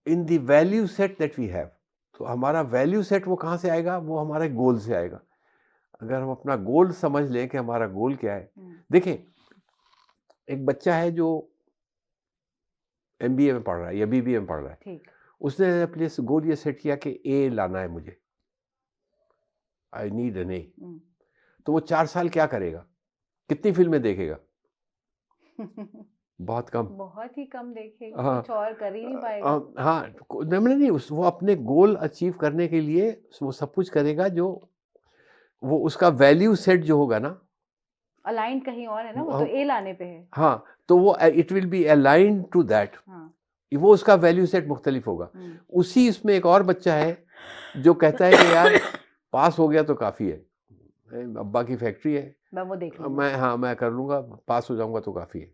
in the value set that we have. تو ہمارا ویلیو سیٹ وہ کہاں سے آئے گا؟ وہ ہمارے گول سے آئے گا. اگر ہم اپنا گول سمجھ لیں کہ ہمارا گول کیا ہے. دیکھیں ایک بچہ ہے جو MBA میں پڑھ رہا ہے یا BBA میں پڑھ رہا ہے, اس نے اپنے گول یہ سیٹ کیا کہ A لانا ہے مجھے, I need an A. تو وہ 4 سال کیا کرے گا؟ کتنی فلمیں دیکھے گا؟ بہت ہی کم دیکھے گا, کچھ اور کر ہی نہیں پائے گا. ہاں نہیں, وہ اپنے گول اچیو کرنے کے لیے وہ سب کچھ کرے گا جو وہ اس کا ویلیو سیٹ جو ہوگا نا, الائنڈ کہیں اور ہے نا, وہ تو A لانے پہ ہے. ہاں تو وہ it will be aligned to that, وہ اس کا ویلیو سیٹ مختلف ہوگا. اسی اس میں ایک اور بچہ ہے جو کہتا ہے کہ یار پاس ہو گیا تو کافی ہے, ابا کی فیکٹری ہے, میں کر لوں گا, پاس ہو جاؤں گا تو کافی ہے.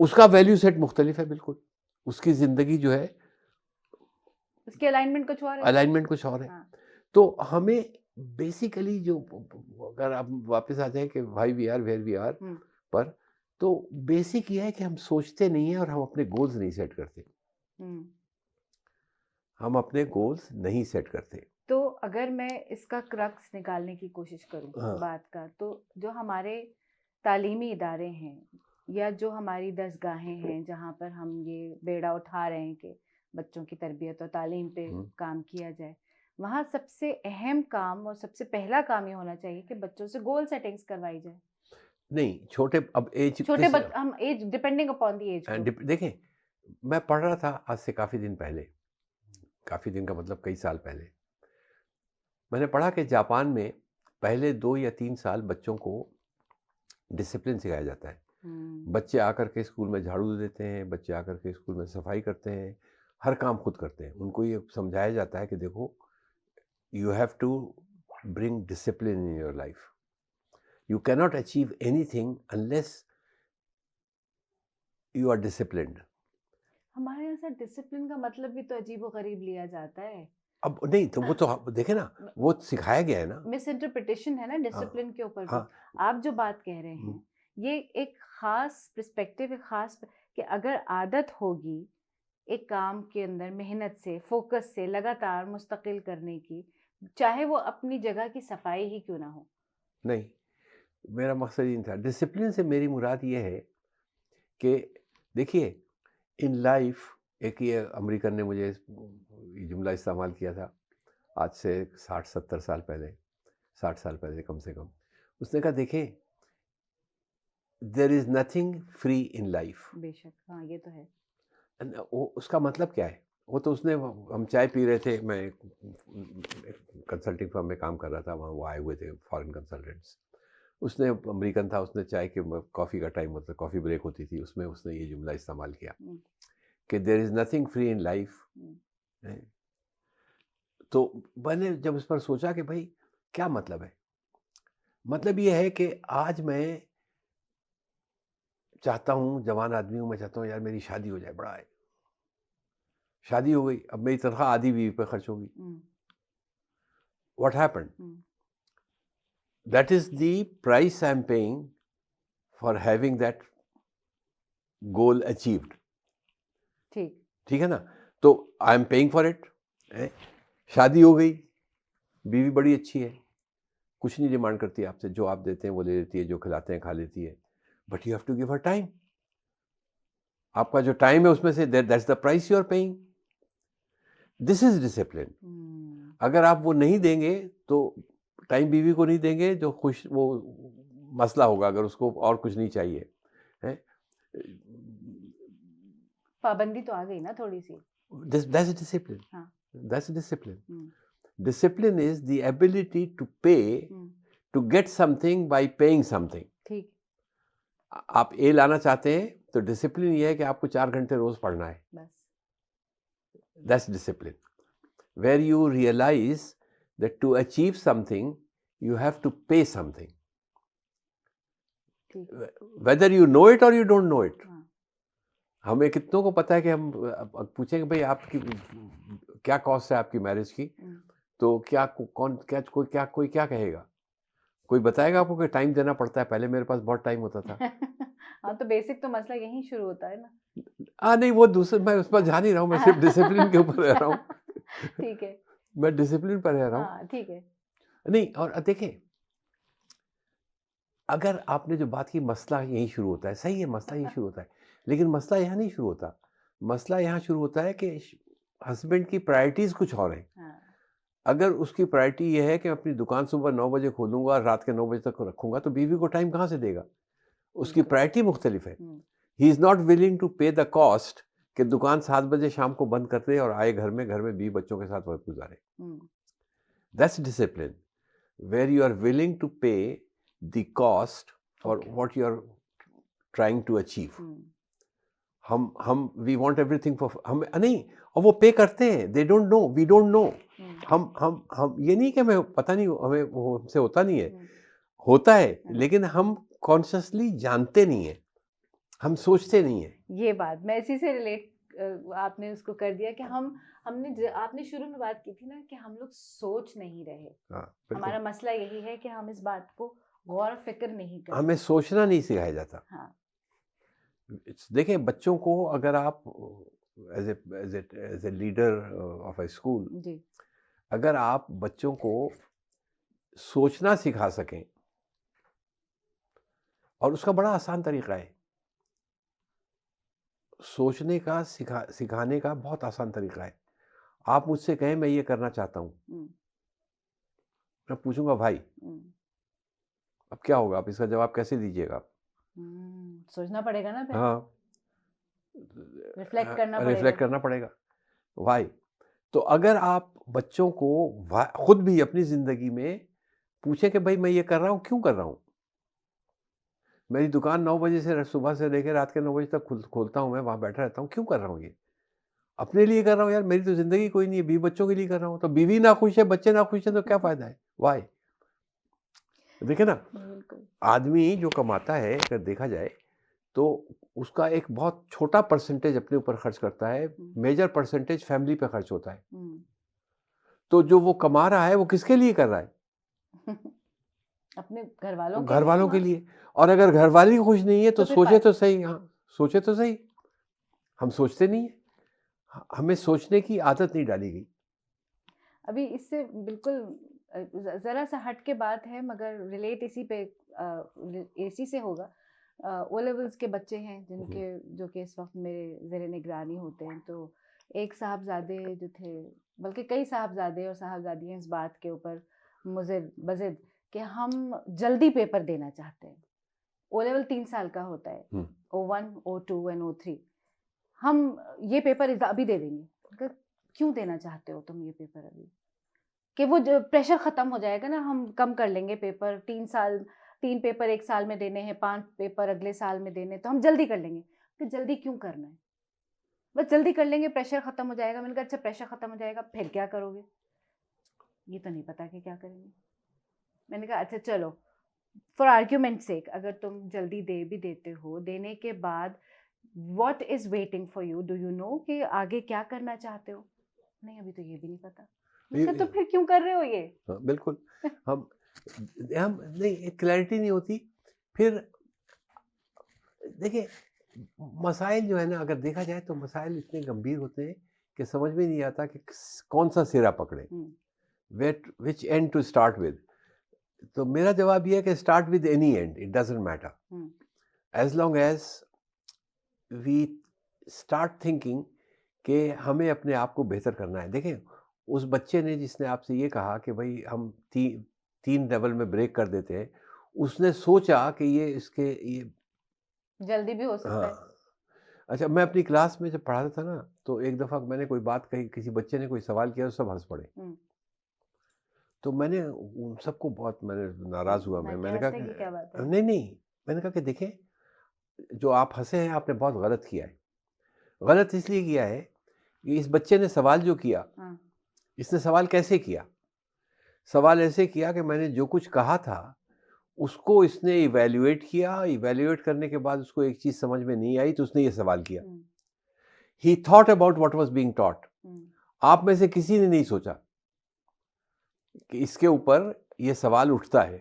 اس کا ویلیو سیٹ مختلف ہے بالکل, اس کی زندگی جو ہے اس کی الائنمنٹ کچھ اور ہے. تو ہمیں بیسیکلی جو, اگر آپ واپس آ جائیں کہ بھائی we are where we are پر, تو بیسک یہ ہے کہ ہم سوچتے نہیں ہیں اور ہم اپنے گولز نہیں سیٹ کرتے. ہم اپنے گولز نہیں سیٹ کرتے. تو اگر میں اس کا کرکس نکالنے کی کوشش کروں بات کا, تو جو ہمارے تعلیمی ادارے ہیں یا جو ہماری درسگاہیں ہیں جہاں پر ہم یہ بیڑا اٹھا رہے ہیں کہ بچوں کی تربیت اور تعلیم پہ کام کیا جائے, وہاں سب سے اہم کام اور سب سے پہلا کام یہ ہونا چاہیے کہ بچوں سے گول سیٹنگز کروائی جائے. نہیں چھوٹے, اب ہم age depending upon the age. دیکھیں میں پڑھ رہا تھا آج سے کافی دن پہلے, کافی دن کا مطلب کئی سال پہلے, میں نے پڑھا کہ جاپان میں پہلے 2 یا 3 سال بچوں کو ڈسپلن سکھایا جاتا ہے. بچے آ کر کے اسکول میں جھاڑو دیتے ہیں, بچے آ کر کے اسکول میں صفائی کرتے ہیں, ہر کام خود کرتے ہیں. ان کو یہ سمجھایا جاتا ہے کہ دیکھو you have to bring discipline in your life. You can not achieve anything unless you are disciplined. ہمارے یہاں سے ڈسپلن کا مطلب بھی تو عجیب و غریب لیا جاتا ہے. اب نہیں تو وہ تو دیکھیں نا, وہ سکھایا گیا ہے نا, مس انٹرپریٹیشن ہے نا ڈسپلن کے اوپر بھی. آپ جو بات کہہ رہے ہیں یہ ایک خاص پرسپیکٹیو, ایک خاص کہ اگر عادت ہوگی ایک کام کے اندر محنت سے, فوکس سے, لگاتار مستقل کرنے کی, چاہے وہ اپنی جگہ کی صفائی ہی کیوں نہ ہو. نہیں, میرا مقصد یہ تھا. ڈسپلن سے میری مراد یہ ہے کہ دیکھیے ان لائف, ایک یہ امریکن نے مجھے یہ جملہ استعمال کیا تھا آج سے 60-70 سال پہلے, 60 سال پہلے کم سے کم. اس نے کہا دیکھیں there is nothing free in life. بے شک, ہاں یہ تو ہے. اس کا مطلب کیا ہے؟ وہ تو اس نے, ہم چائے پی رہے تھے, میں کنسلٹنگ فرم میں کام کر رہا تھا, وہاں وہ آئے ہوئے تھے فارن کنسلٹنٹس. اس نے امریکن تھا, اس نے چائے کے کافی کا ٹائم, مطلب کافی بریک ہوتی تھی, اس میں اس نے یہ جملہ استعمال کیا کہ there is nothing free in life. تو میں نے جب اس پر سوچا کہ بھائی کیا مطلب ہے, مطلب یہ ہے کہ آج میں چاہتا ہوں, جوان آدمی ہوں, میں چاہتا ہوں یار میری شادی ہو جائے, بڑا ہے, شادی ہو گئی, اب میری تنخواہ آدھی بیوی پہ خرچ ہوگی. What happened? That is the price I am paying for having that goal achieved. ٹھیک ہے نا, تو I am paying for it. شادی ہو گئی, بیوی بڑی اچھی ہے, کچھ نہیں ڈیمانڈ کرتی آپ سے, جو آپ دیتے ہیں وہ لے لیتی ہے, جو کھلاتے ہیں کھا لیتی ہے, but you have to give her time. آپ کا جو ٹائم ہے اس میں سے that's the price you are paying. This is discipline. اگر آپ وہ نہیں دیں گے تو ٹائم بیوی کو نہیں دیں گے, جو خوش وہ مسئلہ ہوگا اگر اس کو اور کچھ نہیں چاہیے. پابندی تو آ گئی نا تھوڑی سی. That's discipline. That's discipline. Discipline is the ability to pay to get something by paying something. ٹھیک. آپ اے لانا چاہتے ہیں تو ڈسپلن یہ ہے کہ آپ کو 4 گھنٹے روز پڑھنا ہے. بس. That's discipline. Where you realize that to achieve something you have to pay something. Whether you know it or you don't know it. ہمیں کتنوں کو پتہ ہے کہ ہم پوچھیں کہ بھائی آپ کی کیا کاسٹ ہے آپ کی میرج کی, تو کیا کوئی کیا کہے گا؟ کوئی بتائے گا آپ کو کہ ٹائم دینا پڑتا ہے, پہلے میرے پاس بہت ٹائم ہوتا تھا. ہاں تو بیسک تو مسئلہ یہیں شروع ہوتا ہے نا. نہیں وہ دوسرے میں اس پر جا نہیں رہا ہوں, میں صرف ڈسپلن کے اوپر رہ رہا ہوں. ٹھیک ہے, میں ڈسپلن پر رہ رہا ہوں. ہاں ٹھیک ہے. نہیں, اور دیکھیں اگر آپ نے جو بات کی مسئلہ یہیں شروع ہوتا ہے, صحیح ہے مسئلہ یہیں شروع ہوتا ہے, لیکن مسئلہ یہاں نہیں شروع ہوتا. مسئلہ یہاں شروع ہوتا ہے کہ ہسبینڈ کی پرائرٹیز کچھ اور ہیں. اگر اس کی پرائرٹی یہ ہے کہ اپنی دکان صبح 9 بجے کھولوں گا اور رات کے 9 بجے تک رکھوں گا, تو بیوی کو ٹائم کہاں سے دے گا؟ اس کی پرائرٹی مختلف ہے. He is not willing to pay the cost کہ دکان 7 بجے شام کو بند کر دے اور آئے گھر میں بیوی بچوں کے ساتھ وقت گزارے. That's discipline, where you are willing to pay the cost for what you are trying to achieve. ہم we want everything for ہم نہیں, اور وہ پے کرتے ہیں. They don't know, we don't know. ہم یہ نہیں کہ ہمیں پتہ نہیں, ہمیں وہ ہم سے ہوتا نہیں ہے, ہوتا ہے, لیکن ہم کانشیسلی جانتے نہیں ہیں, ہم سوچتے نہیں ہیں. یہ بات میں اسی سے ریلیٹ آپ نے اس کو کر دیا کہ ہم نے آپ نے شروع میں بات کی تھی نا کہ ہم لوگ سوچ نہیں رہے. ہمارا مسئلہ یہی ہے کہ ہم اس بات کو غور و فکر نہیں کرتے. ہمیں سوچنا نہیں سکھایا جاتا. دیکھیں بچوں کو اگر آپ as a leader of a school, اگر آپ بچوں کو سوچنا سکھا سکیں, اور اس کا بڑا آسان طریقہ ہے, سوچنے کا سکھانے کا بہت آسان طریقہ ہے. آپ مجھ سے کہیں میں یہ کرنا چاہتا ہوں, میں پوچھوں گا بھائی اب کیا ہوگا, آپ اس کا جواب کیسے دیجیے گا؟ سوچنا پڑے گا نا, ہاں ریفلیکٹ کرنا پڑے گا. وائی؟ تو اگر آپ بچوں کو خود بھی اپنی زندگی میں پوچھیں کہ بھائی میں یہ کر رہا ہوں کیوں کر رہا ہوں, میری دکان 9 بجے سے صبح سے لے کے رات کے 9 بجے تک کھولتا ہوں, میں وہاں بیٹھا رہتا ہوں, کیوں کر رہا ہوں؟ یہ اپنے لیے کر رہا ہوں یار, میری تو زندگی کوئی نہیں ہے, بیوی بچوں کے لیے کر رہا ہوں. تو بیوی نہ خوش ہے, بچے نہ خوش ہیں, تو کیا فائدہ ہے؟ وائی؟ دیکھیں نا, آدمی جو کماتا ہے اگر دیکھا جائے تو اس کا ایک بہت چھوٹا پرسنٹیج اپنے اوپر خرچ کرتا ہے, میجر پرسنٹیج فیملی پہ خرچ ہوتا ہے. تو جو وہ کما رہا ہے وہ کس کے لیے کر رہا ہے؟ اپنے گھر والوں کے لیے. اور اگر گھر والی خوش نہیں ہے تو سوچے تو صحیح. ہاں سوچے تو صحیح. ہم سوچتے نہیں ہیں, ہمیں سوچنے کی عادت نہیں ڈالی گئی. ابھی اس سے بالکل ذرا سا ہٹ کے بات ہے مگر ریلیٹ اسی سے ہوگا. او لیولز کے بچے ہیں جو کہ اس وقت میرے زیر نگرانی ہوتے ہیں. تو ایک صاحبزادے جو تھے, بلکہ کئی صاحبزادے اور صاحبزادیاں اس بات کے اوپر بضد کہ ہم جلدی پیپر دینا چاہتے ہیں. او لیول 3 سال کا ہوتا ہے, O1 O2 and O3. ہم یہ پیپر ابھی دے دیں گے. کیوں دینا چاہتے ہو تم یہ پیپر ابھی؟ کہ وہ پریشر ختم ہو جائے گا نا, ہم کم کر لیں گے پیپر. 3 پیپر 1 سال میں دینے ہیں, 5 پیپر اگلے سال میں دینے, تو ہم جلدی کر لیں گے. کہ جلدی کیوں کرنا ہے؟ بس جلدی کر لیں گے, پریشر ختم ہو جائے گا. میں نے کہا اچھا پریشر ختم ہو جائے گا پھر کیا کرو گے؟ یہ تو نہیں پتا کہ کیا کریں گے. میں نے کہا اچھا چلو فار آرگیومنٹ سیک, اگر تم جلدی دے بھی دیتے ہو, دینے کے بعد what is waiting for you, do you know کہ آگے کیا کرنا چاہتے ہو؟ نہیں ابھی تو یہ بھی نہیں پتا. تو پھر کیوں کر رہے ہو یہ؟ بالکل, ہم نہیں, کلیئرٹی نہیں ہوتی. پھر دیکھیں مسائل جو ہے نا, اگر دیکھا جائے تو مسائل اتنے گمبھیر ہوتے ہیں کہ سمجھ میں نہیں آتا کہ کون سا سرا پکڑے, which end to start with. تو میرا جواب یہ ہے کہ start with any end, it doesn't matter, as long as we start thinking کہ ہمیں اپنے آپ کو بہتر کرنا ہے. دیکھیں اس بچے نے جس نے آپ سے یہ کہا کہ بھائی ہم 3 لیول میں بریک کر دیتے ہیں, اس نے سوچا کہ یہ اس کے یہ جلدی بھی ہو سکتا ہے. اچھا, میں اپنی کلاس میں جب پڑھاتا تھا نا, تو ایک دفعہ میں نے کوئی بات کہی, کسی بچے نے کوئی سوال کیا, سب ہنس پڑے. تو میں نے ان سب کو بہت ناراض ہوا. میں نے کہا کہ نہیں, میں نے کہا کہ دیکھیں جو آپ ہنسے ہیں آپ نے بہت غلط کیا ہے. غلط اس لیے کیا ہے کہ اس بچے نے سوال جو کیا, اس نے سوال کیسے کیا؟ سوال ایسے کیا کہ میں نے جو کچھ کہا تھا اس کو اس نے ایویلیویٹ کیا, ایویلیویٹ کرنے کے بعد اس کو ایک چیز سمجھ میں نہیں آئی تو اس نے یہ سوال کیا. He thought about what was being taught. آپ میں سے کسی نے نہیں سوچا کہ اس کے اوپر یہ سوال اٹھتا ہے.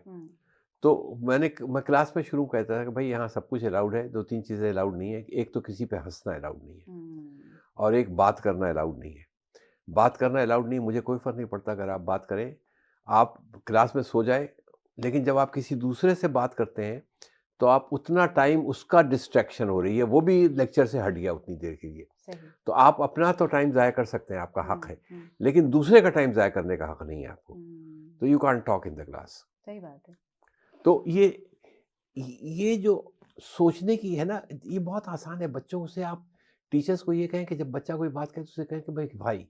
تو میں کلاس میں شروع کہتا تھا کہ بھائی یہاں سب کچھ الاؤڈ ہے، 2-3 چیزیں الاؤڈ نہیں ہے. ایک تو کسی پہ ہنسنا الاؤڈ نہیں ہے، اور ایک بات کرنا الاؤڈ نہیں ہے. بات کرنا الاؤڈ نہیں، مجھے کوئی فرق نہیں پڑتا اگر آپ بات کریں، آپ کلاس میں سو جائیں، لیکن جب آپ کسی دوسرے سے بات کرتے ہیں تو آپ اتنا ٹائم اس کا ڈسٹریکشن ہو رہی ہے، وہ بھی لیکچر سے ہٹ گیا اتنی دیر کے لیے. تو آپ اپنا تو ٹائم ضائع کر سکتے ہیں، آپ کا حق ہے، لیکن دوسرے کا ٹائم ضائع کرنے کا حق نہیں ہے آپ کو. تو you can't talk in the class. صحیح بات ہے. تو یہ جو سوچنے کی ہے نا، یہ بہت آسان ہے. بچوں سے آپ ٹیچرس کو یہ کہیں کہ جب بچہ کوئی بات کرے تو اسے کہیں کہ بھائی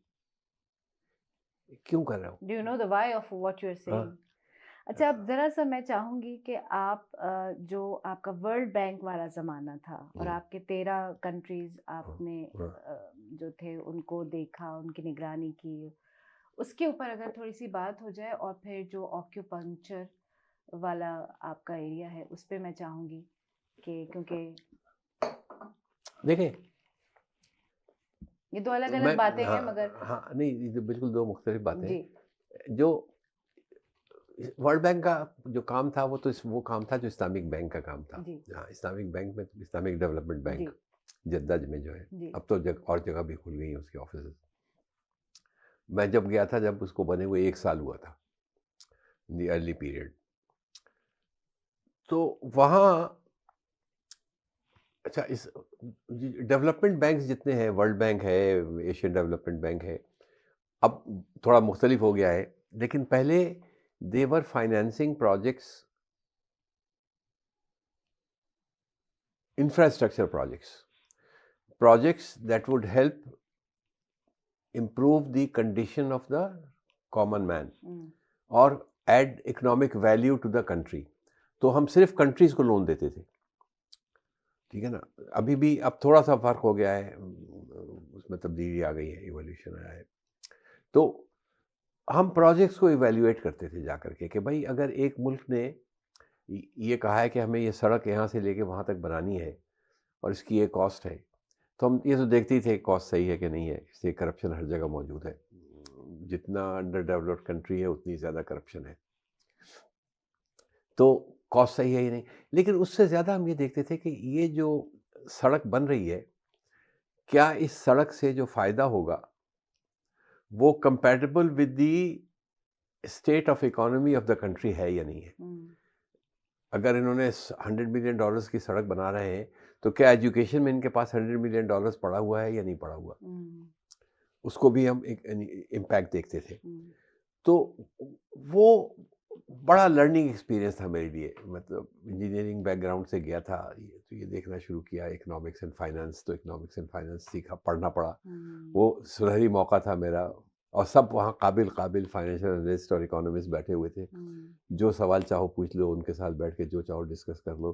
کیوں کر رہا ہوں. Do you know the why of what you're saying? اچھا، اب ذرا سا میں چاہوں گی کہ آپ جو آپ کا ورلڈ بینک والا زمانہ تھا اور آپ کے 13 کنٹریز آپ نے جو تھے ان کو دیکھا، ان کی نگرانی کی، اس کے اوپر اگر تھوڑی سی بات ہو جائے، اور پھر جو آکیوپنکچر والا آپ کا ایریا ہے اس پہ میں چاہوں گی کہ کیونکہ دیکھیں یہ دو الگ الگ باتیں ہیں مگر ہاں نہیں، یہ بالکل دو مختلف باتیں جی. ہیں. جو ورلڈ بینک کا جو کام تھا وہ کام تھا جو اسلامک بینک کا کام تھا. ہاں، اسلامک بینک میں اسلامک ڈیولپمنٹ بینک جدہ میں جو ہے، اب تو اور جگہ بھی کھل گئی ہیں اس کے آفیسز. میں جب گیا تھا جب اس کو بنے ہوئے 1 سال ہوا تھا، دی ارلی پیریڈ. تو وہاں اچھا اس ڈیولپمنٹ بینکس جتنے ہیں، ورلڈ بینک ہے، ایشین ڈیولپمنٹ بینک ہے، اب تھوڑا مختلف ہو گیا ہے، لیکن پہلے they were financing projects, infrastructure projects that would help improve the condition of the common man or add economic value to the country. تو ہم صرف کنٹریز کو لون دیتے تھے، ٹھیک ہے نا. ابھی بھی اب تھوڑا سا فرق ہو گیا ہے، اس میں تبدیلی آ گئی ہے، ایولیوشن آیا ہے. تو ہم پروجیکٹس کو ایویلیویٹ کرتے تھے جا کر کے بھائی اگر ایک ملک نے یہ کہا ہے کہ ہمیں یہ سڑک یہاں سے لے کے وہاں تک بنانی ہے اور اس کی یہ کاسٹ ہے، تو ہم یہ تو دیکھتے ہی تھے کاسٹ صحیح ہے کہ نہیں ہے. اس لیے کرپشن ہر جگہ موجود ہے، جتنا انڈر ڈیولپڈ کنٹری ہے اتنی زیادہ کرپشن ہے. تو کاسٹ صحیح ہے ہی نہیں، لیکن اس سے زیادہ ہم یہ دیکھتے تھے کہ یہ جو سڑک بن رہی ہے، کیا اس سڑک سے جو فائدہ ہوگا وہ compatible with the state of economy of the country ہے یا نہیں ہے. اگر انہوں نے $100 ملین کی سڑک بنا رہے ہیں تو کیا ایجوکیشن میں ان کے پاس $100 ملین پڑا ہوا ہے یا نہیں پڑا ہوا، اس کو بھی ہم ایک امپیکٹ دیکھتے تھے. تو وہ بڑا لرننگ ایکسپیرینس تھا میرے لیے. مطلب انجینئرنگ بیک گراؤنڈ سے گیا تھا تو یہ دیکھنا شروع کیا اکنامکس اینڈ فائنانس، تو اکنامکس اینڈ فائنانس سیکھا، پڑھنا پڑا. وہ سنہری موقع تھا میرا، اور سب وہاں قابل فائنینشیل انالسٹ اور اکانومسٹ بیٹھے ہوئے تھے. جو سوال چاہو پوچھ لو، ان کے ساتھ بیٹھ کے جو چاہو ڈسکس کر لو.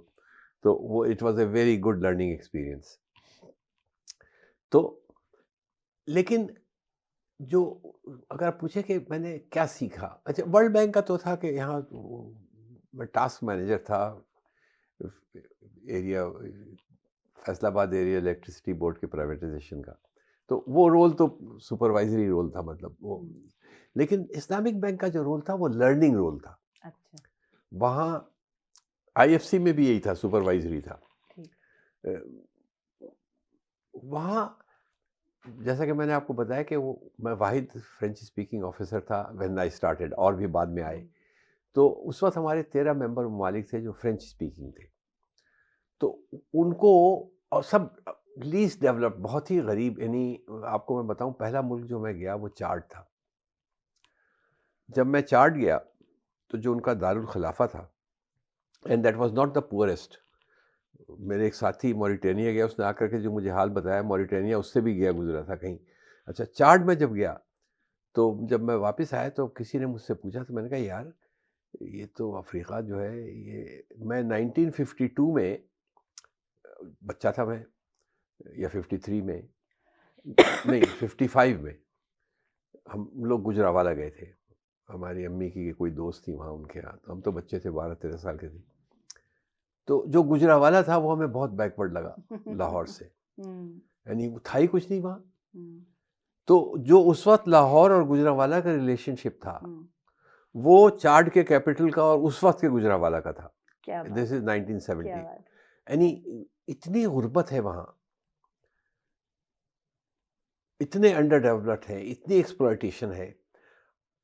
تو وہ it was a very good learning experience. تو لیکن جو اگر آپ پوچھیں کہ میں نے کیا سیکھا، اچھا ورلڈ بینک کا تو تھا کہ یہاں میں ٹاسک مینیجر تھا ایریا، فیصل آباد ایریا الیکٹرسٹی بورڈ کے پرائیویٹائزیشن کا. تو وہ رول تو سپروائزری رول تھا، مطلب وہ. لیکن اسلامک بینک کا جو رول تھا وہ لرننگ رول تھا. وہاں آئی ایف سی میں بھی یہی تھا، سپروائزری تھا. وہاں جیسا کہ میں نے آپ کو بتایا کہ وہ میں واحد فرینچ اسپیکنگ آفیسر تھا وین آئی اسٹارٹیڈ، اور بھی بعد میں آئے. تو اس وقت ہمارے 13 ممبر ممالک تھے جو فرینچ اسپیکنگ تھے. تو ان کو اور سب لیسٹ ڈیولپ، بہت ہی غریب، یعنی آپ کو میں بتاؤں پہلا ملک جو میں گیا وہ چاڈ تھا. جب میں چاڈ گیا تو جو ان کا دارالخلافہ تھا، and that was not the poorest. میرے ایک ساتھی موریٹینیا گیا، اس نے آ کر کے جو مجھے حال بتایا، موریٹینیا اس سے بھی گیا گزرا تھا کہیں. اچھا چاڈ میں جب گیا تو جب میں واپس آیا تو کسی نے مجھ سے پوچھا، تو میں نے کہا یار یہ تو افریقہ جو ہے، یہ میں 1952 میں بچہ تھا میں، یا 53 میں، نہیں 55 میں ہم لوگ گجرانوالہ گئے تھے. ہماری امی کی کوئی دوست تھی وہاں، ان کے ہاں. ہم تو بچے تھے، 12-13 سال کے تھے. تو جو گجرانوالہ تھا وہ ہمیں بہت بیکورڈ لگا لاہور سے، یعنی تھا ہی کچھ نہیں وہاں. تو جو اس وقت لاہور اور گجرانوالہ کا ریلیشن شپ تھا وہ چاڈ کے کیپٹل کا اور اس وقت کے گجرانوالہ کا تھا. کیا بات دس از کیا 1970. بات یعنی اتنی غربت ہے وہاں, اتنے انڈر ڈیولپڈ ہے, اتنی ایکسپلائٹیشن ہے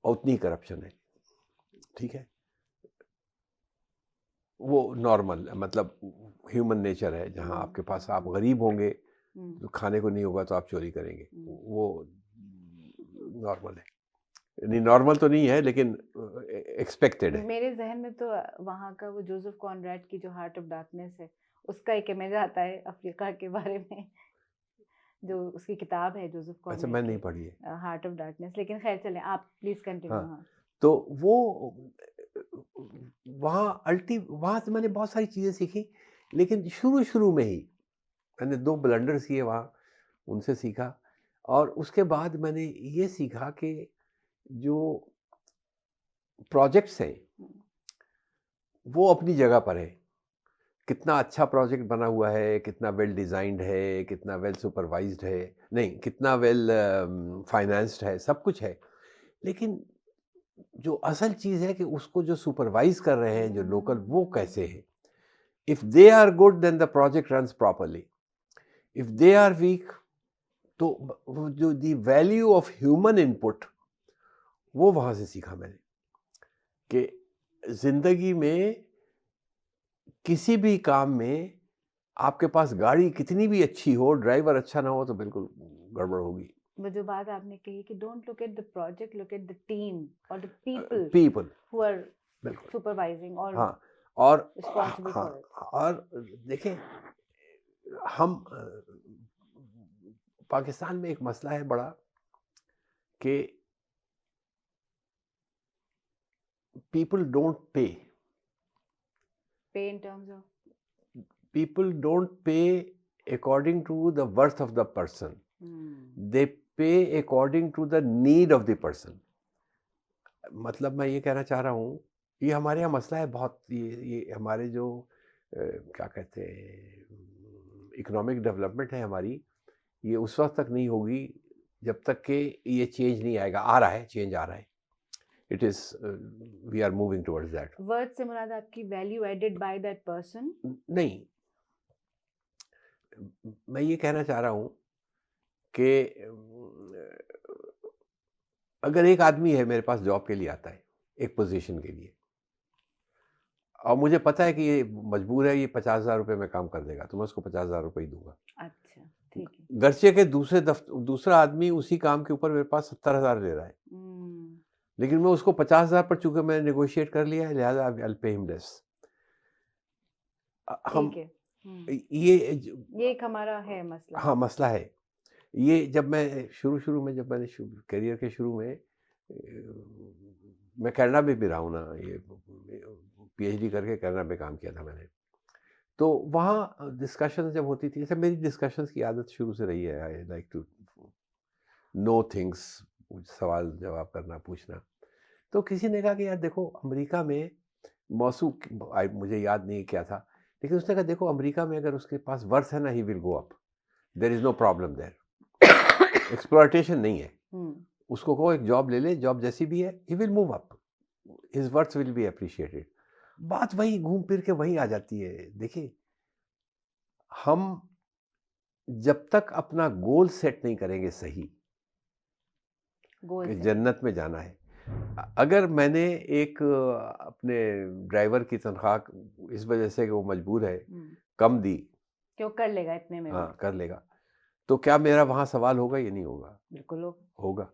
اور اتنی کرپشن ہے. ٹھیک ہے, وہ نارمل مطلب ہیومن نیچر ہے. جہاں آپ کے پاس آپ غریب ہوں گے, کھانے کو نہیں ہوگا تو آپ چوری کریں گے, وہ نارمل ہے. نہیں نارمل تو نہیں ہے لیکن ایکسپیکٹڈ ہے. میرے ذہن میں تو وہاں کا وہ جوزف کانریڈ کی جو ہارٹ آف ڈارکنیس ہے, اس کا ایک امیج آتا ہے افریقہ کے بارے میں, جو اس کی کتاب ہے جوزف اچھا میں نہیں کانریڈ پڑھی ہے کی ہارٹ آف ڈارکنیس. لیکن خیر چلیں, آپ پلیز کنٹینیو. ہاں, تو وہ وہاں سے میں نے بہت ساری چیزیں سیکھی, لیکن شروع میں ہی میں نے 2 بلنڈرز کیے وہاں, ان سے سیکھا. اور اس کے بعد میں نے یہ سیکھا کہ جو پروجیکٹس ہیں وہ اپنی جگہ پر ہے. کتنا اچھا پروجیکٹ بنا ہوا ہے, کتنا ویل ڈیزائنڈ ہے, کتنا ویل سپروائزڈ ہے, نہیں کتنا ویل فائنانسڈ ہے, سب کچھ ہے. لیکن جو اصل چیز ہے کہ اس کو جو سپروائز کر رہے ہیں جو لوکل, وہ کیسے ہیں. If they are good then the project runs properly. If they are weak تو جو the value of human input, وہ وہاں سے سیکھا میں نے کہ زندگی میں کسی بھی کام میں آپ کے پاس گاڑی کتنی بھی اچھی ہو, ڈرائیور اچھا نہ ہو تو بالکل گڑبڑ ہوگی. وہ جو بات آپ نے کہی کہ don't look at the project, look at the team اور دا پیپل ہو آر بالکل. سپروائزنگ اور ہاں, اور responsible ہاں, for it. اور دیکھیں ہم پاکستان میں ایک مسئلہ ہے بڑا کہ people don't pay. Pay in terms of? People don't pay according to the worth of the person. They pay according to the need of the person. مطلب میں یہ کہنا چاہ رہا ہوں, یہ ہمارے یہاں مسئلہ ہے بہت. یہ ہمارے جو کیا کہتے ہیں اکنامک ڈیولپمنٹ ہے ہماری, یہ اس وقت تک نہیں ہوگی جب تک کہ یہ چینج نہیں آئے گا. آ رہا ہے, چینج آ رہا ہے. It is we are moving towards that. Word سے مراد آپ کی value added by that person? نہیں, میں یہ کہنا چاہ رہا ہوں کہ اگر ایک آدمی ہے میرے پاس جاب کے لیے آتا ہے, ایک پوزیشن کے لیے, اور مجھے پتا ہے کہ یہ مجبور ہے, یہ 50,000 روپے میں کام کر دے گا, تو میں اس کو 50,000 روپے ہی دوں گا. اچھا ٹھیک ہے. گرچہ کہ دوسرا آدمی اسی کام کے اوپر میرے پاس 70,000 لے رہا ہے, لیکن میں اس کو 50,000 پر, چونکہ میں نے نیگوشیٹ کر لیا ہے, لہٰذا I'll pay him less. ہم یہ ایک ہمارا ہے مسئلہ. ہاں مسئلہ ہے یہ. جب میں شروع میں, جب میں نے کیریئر کے شروع میں کینیڈا میں بھی رہا ہوں نا, یہ پی ایچ ڈی کر کے کینیڈا میں کام کیا تھا میں نے, تو وہاں ڈسکشن جب ہوتی تھی, جیسے میری ڈسکشنز کی عادت شروع سے رہی ہے, I like to know things, سوال جواب کرنا, پوچھنا. تو کسی نے کہا کہ یار دیکھو امریکہ میں موصوف, مجھے یاد نہیں کیا تھا, لیکن اس نے کہا دیکھو امریکہ میں اگر اس کے پاس ورتھ ہے نا, ہی ول گو اپ, دیر از نو پرابلم دیر, ایکسپلائٹیشن نہیں ہے. اس کو کہو ایک جاب لے لے, جاب جیسی بھی ہے, he will move up, his worth will be appreciated. بات وہی گھوم پھر کے وہیں آ جاتی ہے. دیکھیں ہم جب تک اپنا گول سیٹ نہیں کریں گے صحیح کہ جنت میں جانا ہے. اگر میں نے ایک اپنے ڈرائیور کی تنخواہ اس وجہ سے کہ وہ مجبور ہے کم دی کہ وہ کر لے گا اتنے میں, ہاں کر لے گا, تو کیا میرا وہاں سوال ہوگا؟ یہ نہیں ہوگا. بالکل ہوگا.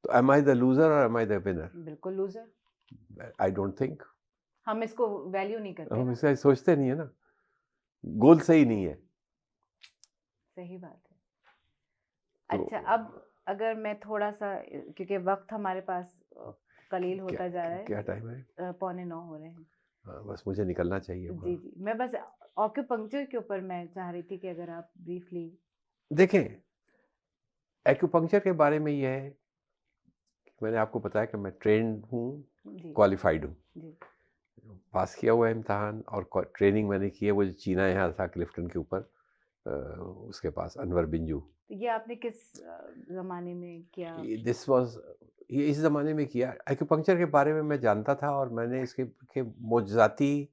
تو ایم آئی دا لوزر اور ایم آئی دا ونر؟ بالکل لوزر. I don't think. ہم اس کو ویلیو نہیں کرتے, ہم اس کا سوچتے نہیں ہے نا, گول صحیح نہیں ہے. صحیح بات ہے. اچھا اب اگر میں تھوڑا سا, کیونکہ وقت ہمارے پاس قلیل ہوتا جا رہا ہے. کیا ٹائم ہے؟ 8:45 ہو رہے ہیں. بس مجھے نکلنا چاہیے. جی جی, میں بس ایکوپنکچر کے اوپر میں چاہ رہی تھی کہ اگر آپ بریفلی دیکھیں. ایکوپنکچر کے بارے میں یہ ہے کہ میں نے آپ کو بتایا کہ میں ٹرینڈ ہوں, کوالیفائڈ ہوں, پاس کیا ہوا ہے امتحان, اور ٹریننگ میں نے کی ہے وہ جو چینا یہاں تھا کلفٹن کے اوپر, اس کے پاس انور بنجو. یہ آپ نے کس زمانے میں کیا؟ دس واز یہ اس زمانے میں کیا. ایکوپنکچر کے بارے میں جانتا تھا اور میں نے اس کے معجزاتی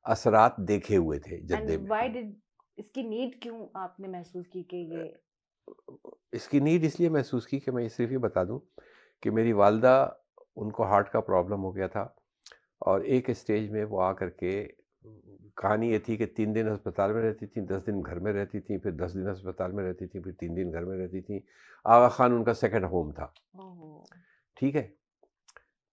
اثرات دیکھے ہوئے تھے جدے And میں. why did اس کی نیڈ کیوں آپ نے محسوس کی کہ یہ اس کی نیڈ اس لیے محسوس کی کہ میں صرف یہ بتا دوں کہ میری والدہ ان کو ہارٹ کا پرابلم ہو گیا تھا اور ایک اسٹیج میں وہ آ کر کے کہانی یہ تھی کہ 3 دن ہسپتال میں رہتی تھیں, 10 دن گھر میں رہتی تھیں, پھر 10 دن ہسپتال میں رہتی تھیں, پھر 3 دن گھر میں رہتی تھیں. آغا خان ان کا سیکنڈ ہوم تھا. ٹھیک ہے.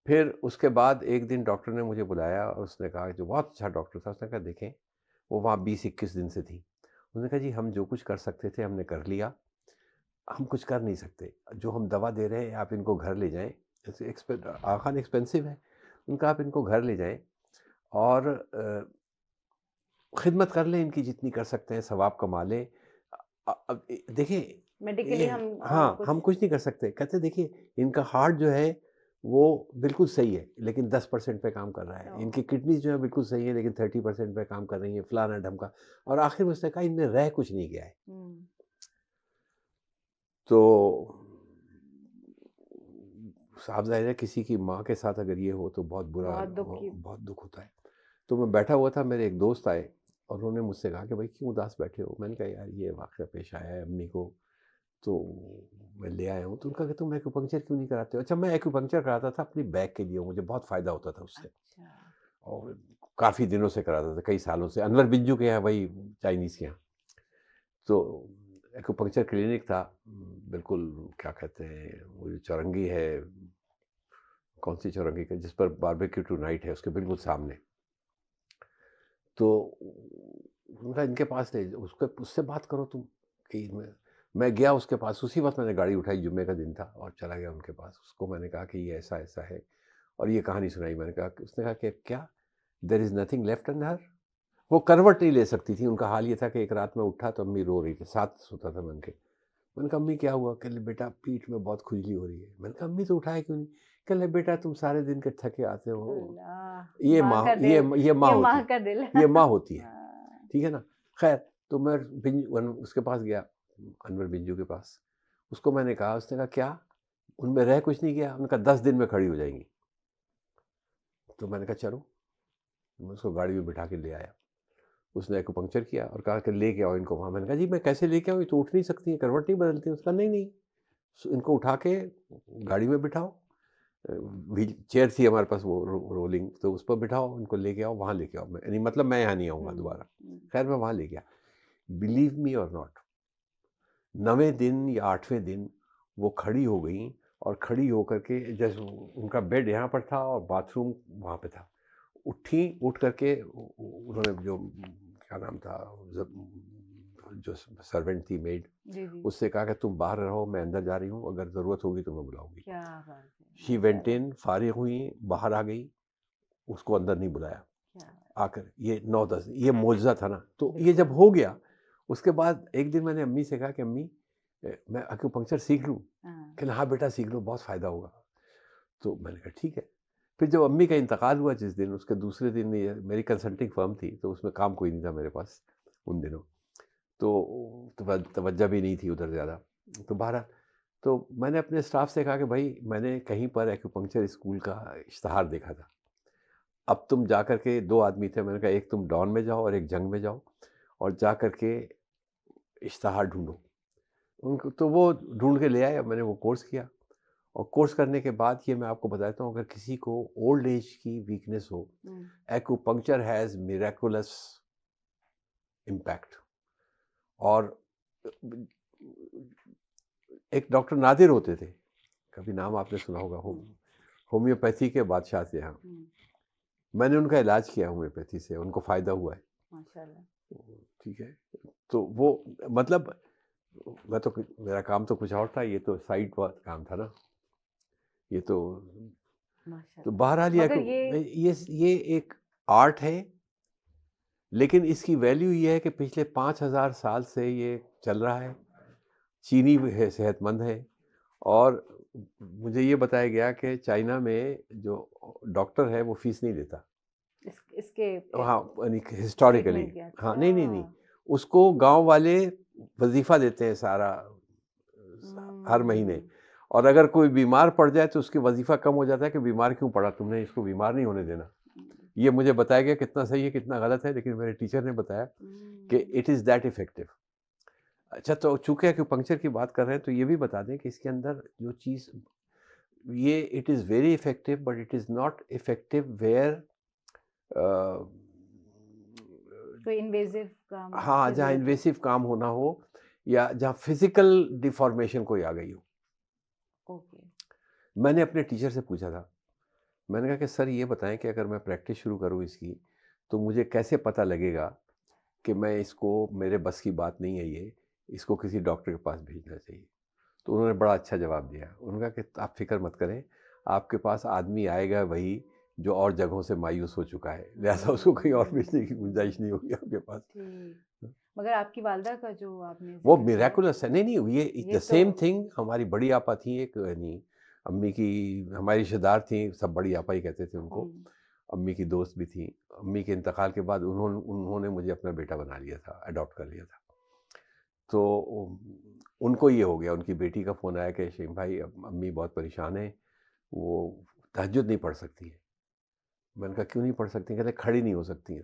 پھر اس کے بعد ایک دن ڈاکٹر نے مجھے بلایا اور اس نے کہا, جو بہت اچھا ڈاکٹر تھا, اس نے کہا دیکھیں وہ وہاں 20-21 دن سے تھی. اس نے کہا جی ہم جو کچھ کر سکتے تھے ہم نے کر لیا, ہم کچھ کر نہیں سکتے. جو ہم دوا دے رہے ہیں آپ ان کو گھر لے جائیں. آغا خان ایکسپینسو ہے, ان کا آپ ان کو گھر لے جائیں اور خدمت کر لیں ان کی جتنی کر سکتے ہیں, ثواب کما لیں. دیکھیں میڈیکلی ہاں ہم کچھ نہیں کر سکتے. کہتے دیکھیے ان کا ہارٹ جو ہے وہ بالکل صحیح ہے لیکن 10% پہ کام کر رہا ہے, ان کی کڈنیز جو ہے بالکل صحیح ہے لیکن 30% پہ کام کر رہی ہیں, فلانا ڈھمکا. اور آخر میں اس نے کہا ان میں رہ کچھ نہیں گیا ہے. تو صاحب ظاہر ہے کسی کی ماں کے ساتھ اگر یہ ہو تو بہت برا, بہت دکھ ہوتا ہے. تو میں بیٹھا ہوا تھا, میرے ایک دوست آئے اور انہوں نے مجھ سے کہا کہ بھائی کیوں اداس بیٹھے ہو. میں نے کہا یار یہ واقعہ پیش آیا ہے امی کو تو میں لے آیا ہوں. تو ان کا کہ تم ایکوپنکچر کیوں نہیں کراتے ہو؟ اچھا میں ایکوپنکچر کراتا تھا اپنی بیک کے لیے, مجھے بہت فائدہ ہوتا تھا اس سے اور کافی دنوں سے کراتا تھا, کئی سالوں سے. انور بنجو کے یہاں, وہی چائنیز کے یہاں. تو ایکوپنکچر کلینک تھا بالکل, کیا کہتے ہیں وہ جو چورنگی ہے, کون سی چورنگی کا جس پر باربیکیو ٹو نائٹ ہے, اس کے بالکل سامنے. تو ان کے پاس لے, اس سے بات کرو تم. کہ میں گیا اس کے پاس, اسی وقت میں نے گاڑی اٹھائی, جمعے کا دن تھا, اور چلا گیا ان کے پاس. اس کو میں نے کہا کہ یہ ایسا ایسا ہے اور یہ کہانی سنائی. میں نے کہا, اس نے کہا کہ کیا دیر از نتھنگ لیفٹ ان ہر. وہ کروٹ نہیں لے سکتی تھی. ان کا حال یہ تھا کہ ایک رات میں اٹھا تو امی رو رہی تھی, ساتھ سوتا تھا. میں نے کہا امی کیا ہوا؟ کہ بیٹا پیٹھ میں بہت کھجلی ہو رہی ہے. میں نے کہا امی تو اٹھائے کیوں نہیں؟ کہ لے بیٹا تم سارے دن کے تھکے آتے ہو, یہ ماں یہ ماں ہوتی ہے. ٹھیک ہے نا. خیر تو میں اس کے پاس گیا, انور بنجو کے پاس. اس کو میں نے کہا, اس نے کہا کیا ان میں رہ کچھ نہیں گیا؟ ان کا 10 دن میں کھڑی ہو جائیں گی. تو میں نے کہا چلو. میں اس کو گاڑی میں بٹھا کے لے آیا. اس نے ایکوپنکچر کیا اور کہا کہ لے کے آؤ ان کو وہاں. میں نے کہا جی میں کیسے لے کے آؤں, یہ تو اٹھ نہیں سکتی ہیں, کروٹ نہیں بدلتی ہیں. اس کا نہیں, ان کو اٹھا کے گاڑی میں بٹھاؤ. ویل چیئر تھی ہمارے پاس وہ رولنگ, تو اس پر بٹھاؤ, ان کو لے کے آؤ, وہاں لے کے آؤ. یعنی مطلب میں یہاں نہیں آؤں گا دوبارہ. خیر میں وہاں لے گیا. بلیو می اور ناٹ, 9ویں دن یا 8ویں دن وہ کھڑی ہو گئیں, اور کھڑی ہو کر کے جیسے ان کا بیڈ یہاں پر تھا اور باتھ روم وہاں پہ تھا, اٹھ کر کے انہوں نے جو کیا نام تھا جو سرونٹ تھی میڈ, اس سے کہا کہ تم باہر رہو, میں اندر جا رہی ہوں, اگر ضرورت ہوگی تو میں بلاؤں گی. شی وینٹ ان, فارغ ہوئی, باہر آ گئی, اس کو اندر نہیں بلایا. آ کر یہ 9-10 یہ معجزہ تھا نا. تو یہ جب ہو گیا, اس کے بعد ایک دن میں نے امی سے کہا کہ امی میں ایکوپنکچر سیکھ لوں؟ کہ ہاں بیٹا سیکھ لو, بہت فائدہ ہوگا. تو میں نے کہا ٹھیک ہے. پھر جب امی کا انتقال ہوا جس دن, اس کے دوسرے دن میری کنسلٹنگ فرم تھی, تو اس میں کام کوئی نہیں تھا میرے پاس ان دنوں, تو توجہ بھی نہیں تھی ادھر زیادہ. تو بہرحال تو میں نے اپنے اسٹاف سے کہا کہ بھائی میں نے کہیں پر ایکوپنکچر اسکول کا اشتہار دیکھا تھا, اب تم جا کر کے 2 آدمی تھے, میں نے کہا ایک تم ڈان میں جاؤ اور ایک جنگ میں جاؤ, اور جا کر کے اشتہار ڈھونڈو. ان کو تو وہ ڈھونڈ کے لے آئے. میں نے وہ کورس کیا, اور کورس کرنے کے بعد یہ میں آپ کو بتاتا ہوں, اگر کسی کو اولڈ ایج کی weakness who, ایکوپنکچر has miraculous impact. اور ایک ڈاکٹر نادر ہوتے تھے, کبھی نام آپ نے سنا ہوگا, ہومیوپیتھی کے بادشاہ تھے. ہاں میں نے ان کا علاج کیا ہومیوپیتھی سے, ان کو فائدہ ہوا ہے. ٹھیک ہے. تو وہ مطلب میں تو میرا کام تو کچھ اور تھا, یہ تو سائڈ کام تھا نا. یہ تو بہرحال یہ ایک آرٹ ہے, لیکن اس کی ویلیو یہ ہے کہ پچھلے 5000 سال سے یہ چل رہا ہے. چینی ہے, صحت مند ہے. اور مجھے یہ بتایا گیا کہ چائنا میں جو ڈاکٹر ہے وہ فیس نہیں لیتا. اس کے ہاں ہسٹوریکلی, ہاں نہیں, اس کو گاؤں والے وظیفہ دیتے ہیں سارا ہر مہینے, اور اگر کوئی بیمار پڑ جائے تو اس کی وظیفہ کم ہو جاتا ہے کہ بیمار کیوں پڑا, تم نے اس کو بیمار نہیں ہونے دینا. یہ مجھے بتایا گیا, کتنا صحیح ہے کتنا غلط ہے, لیکن میرے ٹیچر نے بتایا کہ اٹ از دیٹ افیکٹو. اچھا, تو چونکہ ایکوپنکچر کی بات کر رہے ہیں تو یہ بھی بتا دیں کہ اس کے اندر جو چیز یہ it is very effective, but it is not effective where کوئی انویزو کام, ہاں جہاں انویسو کام ہونا ہو یا جہاں فزیکل ڈیفارمیشن کوئی آ گئی ہو. اوکے. میں نے اپنے ٹیچر سے پوچھا تھا, میں نے کہا کہ سر یہ بتائیں کہ اگر میں پریکٹس شروع کروں اس کی تو مجھے کیسے پتہ لگے گا کہ میں اس کو, میرے بس کی بات نہیں ہے یہ, اس کو کسی ڈاکٹر کے پاس بھیجنا چاہیے. تو انہوں نے بڑا اچھا جواب دیا. انہوں نے کہا کہ آپ فکر مت کریں, آپ کے پاس آدمی آئے گا وہی جو اور جگہوں سے مایوس ہو چکا ہے, لہٰذا اس کو کہیں اور بھیجنے کی گنجائش نہیں ہوگی آپ کے پاس. مگر آپ کی والدہ کا جو آپ نے وہ میریکولس ہے. نہیں, یہ دا سیم تھنگ. ہماری بڑی آپا تھیں ایک, یعنی امی کی, ہماری رشتہ دار تھیں, سب بڑی آپا ہی کہتے تھے ان کو, امی کی دوست بھی تھیں. امی کے انتقال کے بعد انہوں نے مجھے اپنا بیٹا بنا لیا تھا, اڈاپٹ کر لیا تھا. تو ان کو یہ ہو گیا, ان کی بیٹی کا فون آیا کہ شیم بھائی امی بہت پریشان ہیں, وہ تہجد نہیں پڑھ سکتی ہیں. میں نے کہا کیوں نہیں پڑھ سکتی؟ کہتے کھڑی نہیں ہو سکتی ہیں.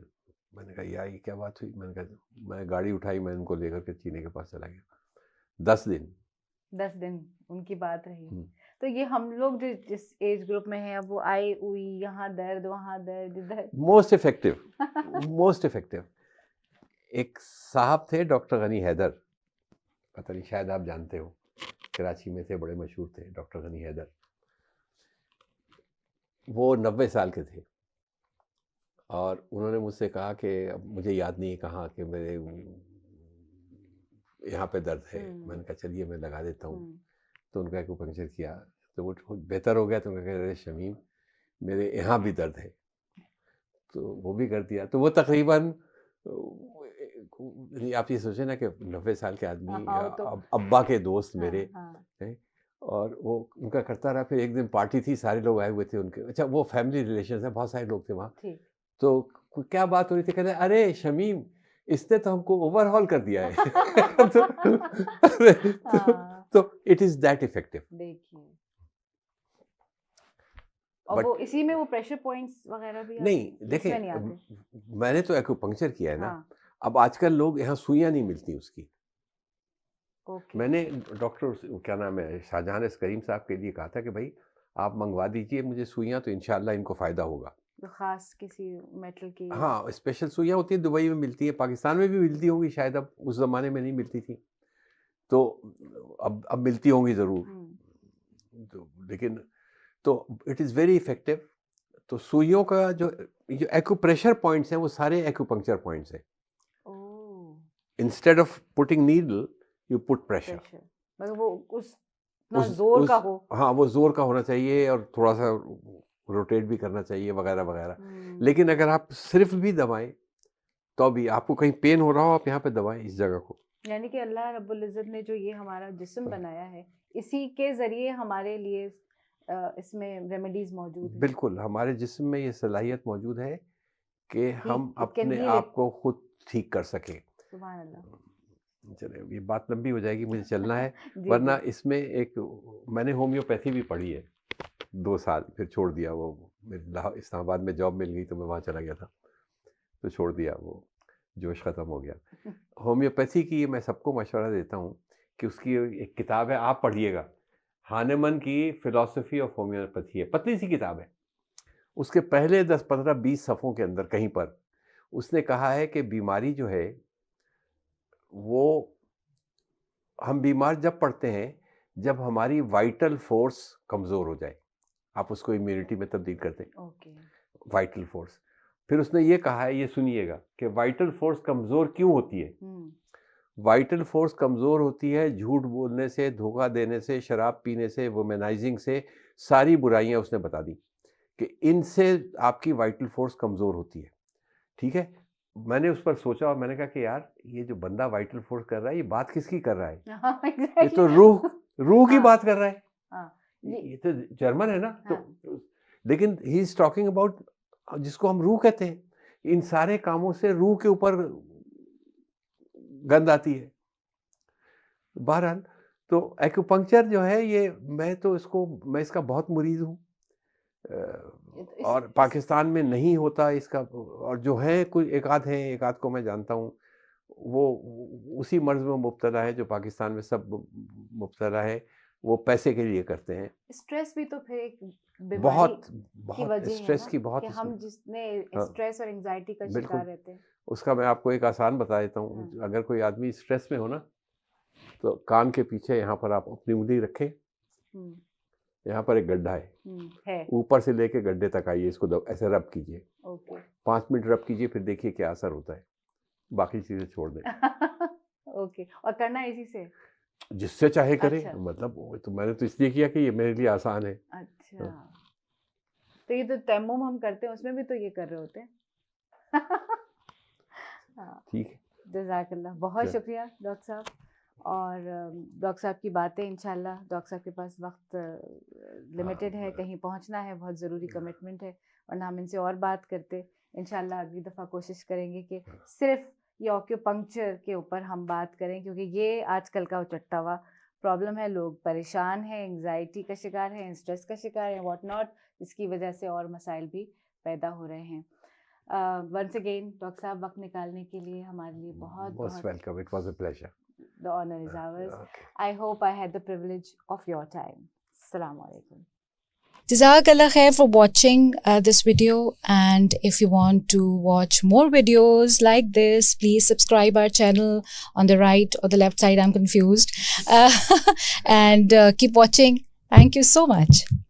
میں نے کہا یار یہ کیا بات ہوئی؟ میں نے کہا, میں گاڑی اٹھائی, میں ان کو لے کر کے چینے کے پاس چلا گیا. 10 دن ان کی بات رہی. تو یہ ہم لوگ جو جس ایج گروپ میں ہیں, اب وہ آئے ہوئی, یہاں درد وہاں درد ادھر. Most effective. ایک صاحب تھے ڈاکٹر غنی حیدر, پتہ نہیں شاید آپ جانتے ہو, کراچی میں تھے, بڑے مشہور تھے ڈاکٹر غنی حیدر. وہ 90 سال کے تھے, اور انہوں نے مجھ سے کہا کہ اب مجھے یاد نہیں کہاں کہ میرے یہاں پہ درد ہے. میں نے کہا چلیے میں لگا دیتا ہوں. تو ان کا ایکوپنکچر کیا تو وہ بہتر ہو گیا. تو میں کہا ارے شمیم میرے یہاں بھی درد ہے, تو وہ بھی کر دیا. تو وہ تقریباً, آپ یہ سوچیں نا کہ 90 سال کے آدمی, ابا کے دوست میرے, اور وہ ان کا کرتا رہا. پھر ایک دن پارٹی تھی, سارے لوگ آئے ہوئے تھے ان کے, اچھا وہ فیملی ریلیشنز ہیں, بہت سارے لوگ تھے وہاں. تو کیا بات ہو رہی تھی, کہتے ارے شمیم اس نے تو ہم کو اوور ہال کر دیا ہے. تو اٹ از دیٹ افیکٹو. اور وہ اسی میں وہ پریشر پوائنٹس وغیرہ بھی نہیں دیکھیں, میں نے تو ایکوپنکچر کیا ہے نا. اب آج کل لوگ یہاں سوئیاں نہیں ملتی اس کی. میں نے ڈاکٹر کیا نام ہے شاہجہان اس کریم صاحب کے لیے کہا تھا کہ بھائی آپ منگوا دیجئے مجھے سوئیاں, تو انشاءاللہ ان کو فائدہ ہوگا. خاص کسی میٹل کی, ہاں اسپیشل سوئیاں ہوتی ہیں, دبئی میں ملتی ہیں, پاکستان میں بھی ملتی ہوں گی شاید, اب اس زمانے میں نہیں ملتی تھی, تو اب ملتی ہوں گی ضرور. لیکن تو اٹ از ویری افیکٹو. تو سوئیوں کا جو ایکوپریشر پوائنٹس ہیں وہ سارے ایکوپنکچر پوائنٹس ہیں. Instead of putting needle you put pressure. مگر وہ اس زور کا ہو, ہاں وہ زور کا ہونا چاہیے, اور تھوڑا سا روٹیٹ بھی کرنا چاہیے وغیرہ وغیرہ. لیکن اگر آپ صرف بھی دبائیں تو بھی آپ کو کہیں پین ہو رہا ہو, آپ یہاں پہ دبائیں اس جگہ کو. یعنی کہ اللہ رب العزت نے جو یہ ہمارا جسم بنایا ہے, اسی کے ذریعے ہمارے لیے اس میں ریمیڈیز موجود ہیں. بالکل, ہمارے جسم میں یہ صلاحیت موجود ہے کہ ہم اپنے آپ کو خود ٹھیک کر سکیں. سبحان اللہ. چلے یہ بات لمبی ہو جائے گی, مجھے چلنا ہے. ورنہ اس میں ایک, میں نے ہومیوپیتھی بھی پڑھی ہے 2 سال, پھر چھوڑ دیا. وہ اسلام آباد میں جاب مل گئی تو میں وہاں چلا گیا تھا, تو چھوڑ دیا, وہ جوش ختم ہو گیا. ہومیوپیتھی کی میں سب کو مشورہ دیتا ہوں کہ اس کی ایک کتاب ہے, آپ پڑھیے گا, ہانیمن کی فلاسفی آف ہومیوپیتھی ہے, پتلی سی کتاب ہے. اس کے پہلے 10 15 20 صفحوں کے اندر کہیں پر اس نے کہا ہے کہ بیماری جو ہے وہ ہم بیمار جب پڑتے ہیں جب ہماری وائٹل فورس کمزور ہو جائے. آپ اس کو امیونٹی میں تبدیل کرتے ہیں, وائٹل فورس. پھر اس نے یہ کہا ہے, یہ سنیے گا, کہ وائٹل فورس کمزور کیوں ہوتی ہے. وائٹل فورس کمزور ہوتی ہے جھوٹ بولنے سے, دھوکہ دینے سے, شراب پینے سے, وومنائزنگ سے, ساری برائیاں اس نے بتا دی کہ ان سے آپ کی وائٹل فورس کمزور ہوتی ہے. ٹھیک ہے, میں نے اس پر سوچا اور میں نے کہا کہ یار یہ جو بندہ وائٹل فورس کر رہا ہے, یہ بات کس کی کر رہا ہے؟ یہ تو روح کی بات کر رہا ہے. یہ تو جرمن ہے نا. تو لیکن ہی از ٹاکنگ اباؤٹ جس کو ہم روح کہتے ہیں. ان سارے کاموں سے روح کے اوپر گند آتی ہے. بہرحال تو ایکوپنکچر جو ہے یہ میں اس کا بہت مرید ہوں, اور پاکستان میں نہیں ہوتا اس کا, اور جو ہیں کوئی ایک آدھ کو میں جانتا ہوں, وہ اسی مرض میں مبتلا ہے جو پاکستان میں سب مبتلا ہے, وہ پیسے کے لیے کرتے ہیں. اسٹریس بھی تو پھر ایک بہت کی وجہ اسٹریس کی بہت, کہ ہم جس میں اسٹریس اور انگزائٹی کا شکار رہتے ہیں. اس کا میں آپ کو ایک آسان بتا دیتا ہوں. اگر کوئی آدمی اسٹریس میں ہو نا, تو کان کے پیچھے یہاں پر آپ اپنی انگلی رکھیں, یہاں پر ایک گڈھا ہے, اوپر سے لے کے گڈھے تک آئیے, اس کو ایسے رب کیجیے, 5 منٹ رب کیجیے, پھر دیکھیے کیا اثر ہوتا ہے, باقی چیزیں چھوڑ دیں. اوکے, اور کرنا اسی سے جس سے چاہے کرے, مطلب تو میں نے تو اس لیے کیا کہ یہ میرے لیے آسان ہے. اچھا, تو یہ تو تیمم ہم کرتے ہیں, اس میں بھی تو یہ کر رہے ہوتے ہیں. ٹھیک ہے, جزاک اللہ, بہت شکریہ ڈاکٹر صاحب. اور ڈاکٹر صاحب کی باتیں انشاءاللہ, ڈاکٹر صاحب کے پاس وقت لمیٹڈ ہے, کہیں پہنچنا ہے, بہت ضروری کمٹمنٹ ہے, ورنہ ہم ان سے اور بات کرتے. انشاءاللہ اگلی دفعہ کوشش کریں گے کہ صرف یہ آکیوپنکچر کے اوپر ہم بات کریں, کیونکہ یہ آج کل کا اچٹا ہوا پرابلم ہے. لوگ پریشان ہیں, انگزائٹی کا شکار ہیں, اسٹریس کا شکار ہیں, واٹ ناٹ, اس کی وجہ سے اور مسائل بھی پیدا ہو رہے ہیں. ونس اگین ڈاکٹر صاحب, وقت نکالنے کے لیے ہمارے لیے بہت welcome, it was a pleasure. The honor is ours. I hope I had the privilege of your time. Assalamu alaikum. Jazakallah khair for watching this video, and if you want to watch more videos like this, please subscribe our channel on the right or the left side, I'm confused, and keep watching. Thank you so much.